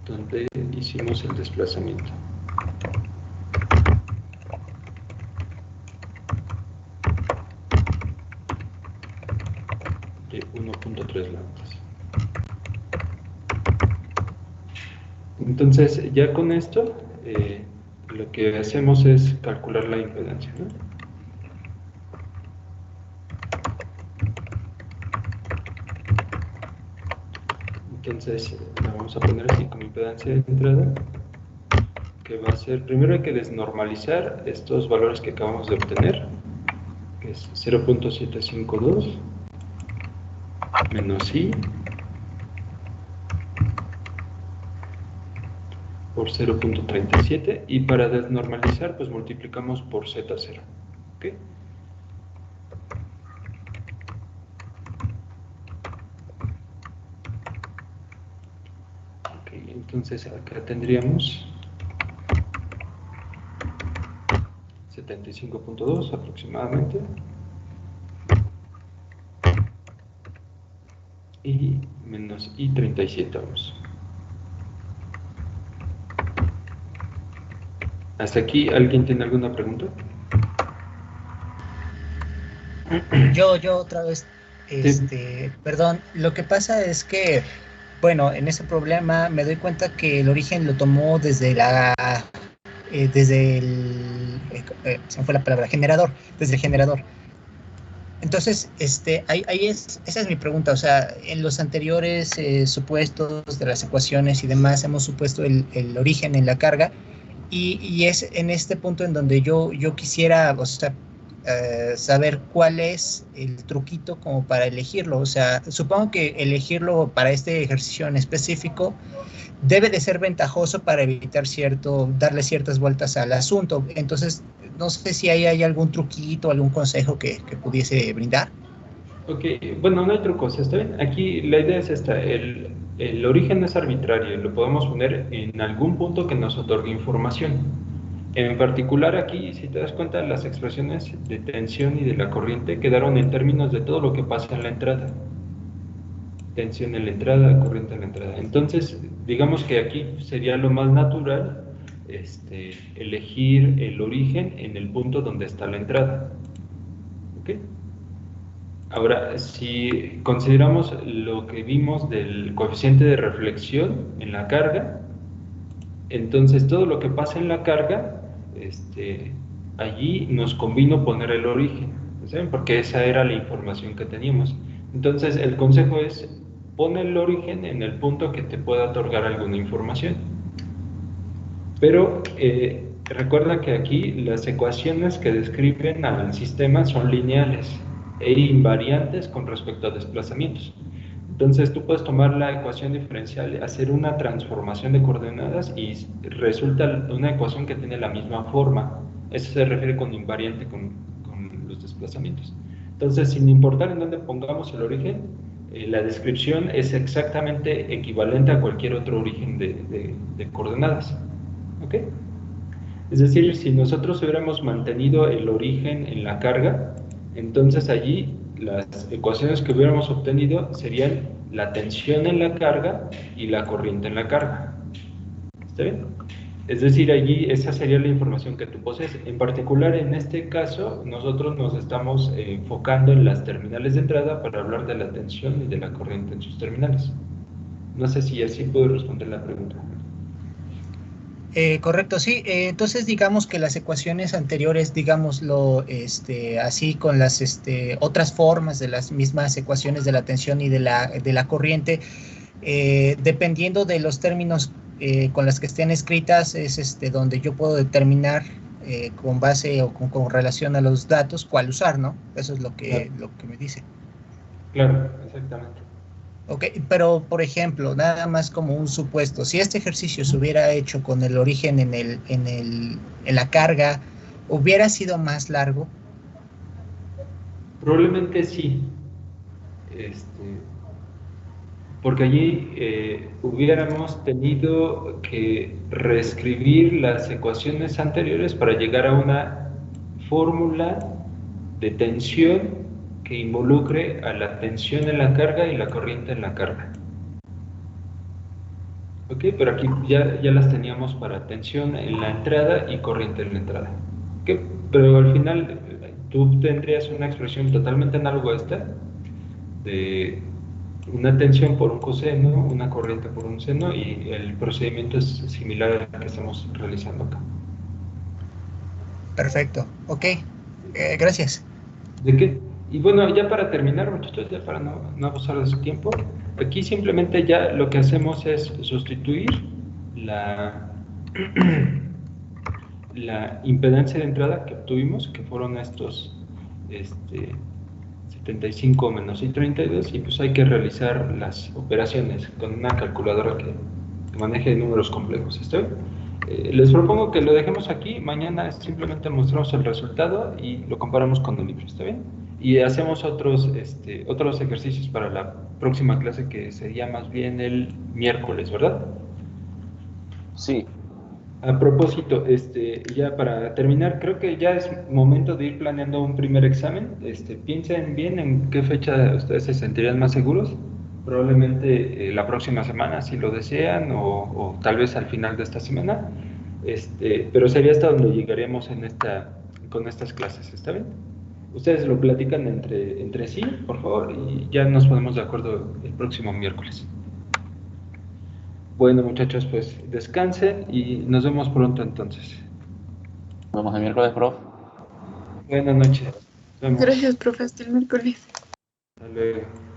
donde hicimos el desplazamiento. De 1.3 lambdas. Entonces, ya con esto, lo que hacemos es calcular la impedancia, ¿no? Entonces, la vamos a poner así como impedancia de entrada, que va a ser, primero hay que desnormalizar estos valores que acabamos de obtener, que es 0.752 menos I por 0.37, y para desnormalizar pues multiplicamos por Z0, ¿ok? Ok, entonces acá tendríamos 75.2 aproximadamente, y menos I37 vamos. ¿Hasta aquí alguien tiene alguna pregunta? Yo otra vez, perdón, lo que pasa es que, bueno, en ese problema me doy cuenta que el origen lo tomó desde desde el, se me fue la palabra, generador, desde el generador. Entonces, esa es mi pregunta, o sea, en los anteriores supuestos de las ecuaciones y demás hemos supuesto el origen en la carga, y es en este punto en donde yo quisiera, o sea, saber cuál es el truquito como para elegirlo. O sea, supongo que elegirlo para este ejercicio en específico debe de ser ventajoso para evitar darle ciertas vueltas al asunto. Entonces, no sé si hay algún truquito, algún consejo que pudiese brindar. Ok, bueno, no hay trucos, ¿está bien? Aquí la idea es esta, el origen es arbitrario, lo podemos poner en algún punto que nos otorgue información. En particular aquí, si te das cuenta, las expresiones de tensión y de la corriente quedaron en términos de todo lo que pasa en la entrada. Tensión en la entrada, corriente en la entrada. Entonces, digamos que aquí sería lo más natural elegir el origen en el punto donde está la entrada. ¿Ok? Ahora, si consideramos lo que vimos del coeficiente de reflexión en la carga, entonces todo lo que pasa en la carga, allí nos convino poner el origen, ¿saben? Porque esa era la información que teníamos. Entonces el consejo es, pon el origen en el punto que te pueda otorgar alguna información. Pero recuerda que aquí las ecuaciones que describen al sistema son lineales e invariantes con respecto a desplazamientos. Entonces tú puedes tomar la ecuación diferencial, hacer una transformación de coordenadas y resulta una ecuación que tiene la misma forma. Eso se refiere con invariante con los desplazamientos. Entonces, sin importar en dónde pongamos el origen, la descripción es exactamente equivalente a cualquier otro origen de coordenadas. ¿Ok? Es decir, si nosotros hubiéramos mantenido el origen en la carga, entonces allí las ecuaciones que hubiéramos obtenido serían la tensión en la carga y la corriente en la carga. ¿Está bien? Es decir, allí esa sería la información que tú posees. En particular, en este caso, nosotros nos estamos enfocando en las terminales de entrada para hablar de la tensión y de la corriente en sus terminales. No sé si así puedo responder la pregunta. Correcto, sí. Entonces, digamos que las ecuaciones anteriores, digámoslo, así con las otras formas de las mismas ecuaciones de la tensión y de la corriente, dependiendo de los términos con las que estén escritas, es donde yo puedo determinar con base o con relación a los datos cuál usar, ¿no? Eso es lo que me dice. Claro, exactamente. Ok, pero por ejemplo, nada más como un supuesto, si este ejercicio se hubiera hecho con el origen en la carga, ¿hubiera sido más largo? Probablemente sí, porque allí hubiéramos tenido que reescribir las ecuaciones anteriores para llegar a una fórmula de tensión que involucre a la tensión en la carga y la corriente en la carga. Ok, pero aquí ya las teníamos para tensión en la entrada y corriente en la entrada. Ok, pero al final tú tendrías una expresión totalmente análoga a esta, de una tensión por un coseno, una corriente por un seno, y el procedimiento es similar al que estamos realizando acá. Perfecto, ok, gracias. ¿De qué? Y bueno, ya para terminar, muchachos, ya para no abusar de su tiempo, aquí simplemente ya lo que hacemos es sustituir la, la impedancia de entrada que obtuvimos, que fueron estos 75 menos I32, y pues hay que realizar las operaciones con una calculadora que maneje números complejos. ¿Está bien? Les propongo que lo dejemos aquí, mañana simplemente mostramos el resultado y lo comparamos con el libro, ¿está bien? Y hacemos otros ejercicios para la próxima clase, que sería más bien el miércoles, ¿verdad? Sí, A propósito, ya para terminar, creo que ya es momento de ir planeando un primer examen. Piensen bien en qué fecha ustedes se sentirían más seguros. Probablemente la próxima semana, si lo desean, o tal vez al final de esta semana. Pero sería hasta donde llegaríamos con estas clases, ¿está bien? Ustedes lo platican entre sí, por favor, y ya nos ponemos de acuerdo el próximo miércoles. Bueno, muchachos, pues descansen y nos vemos pronto entonces. nos vemos el miércoles, prof. Buenas noches. Nos vemos. Gracias, profe. Hasta el miércoles. Hasta luego.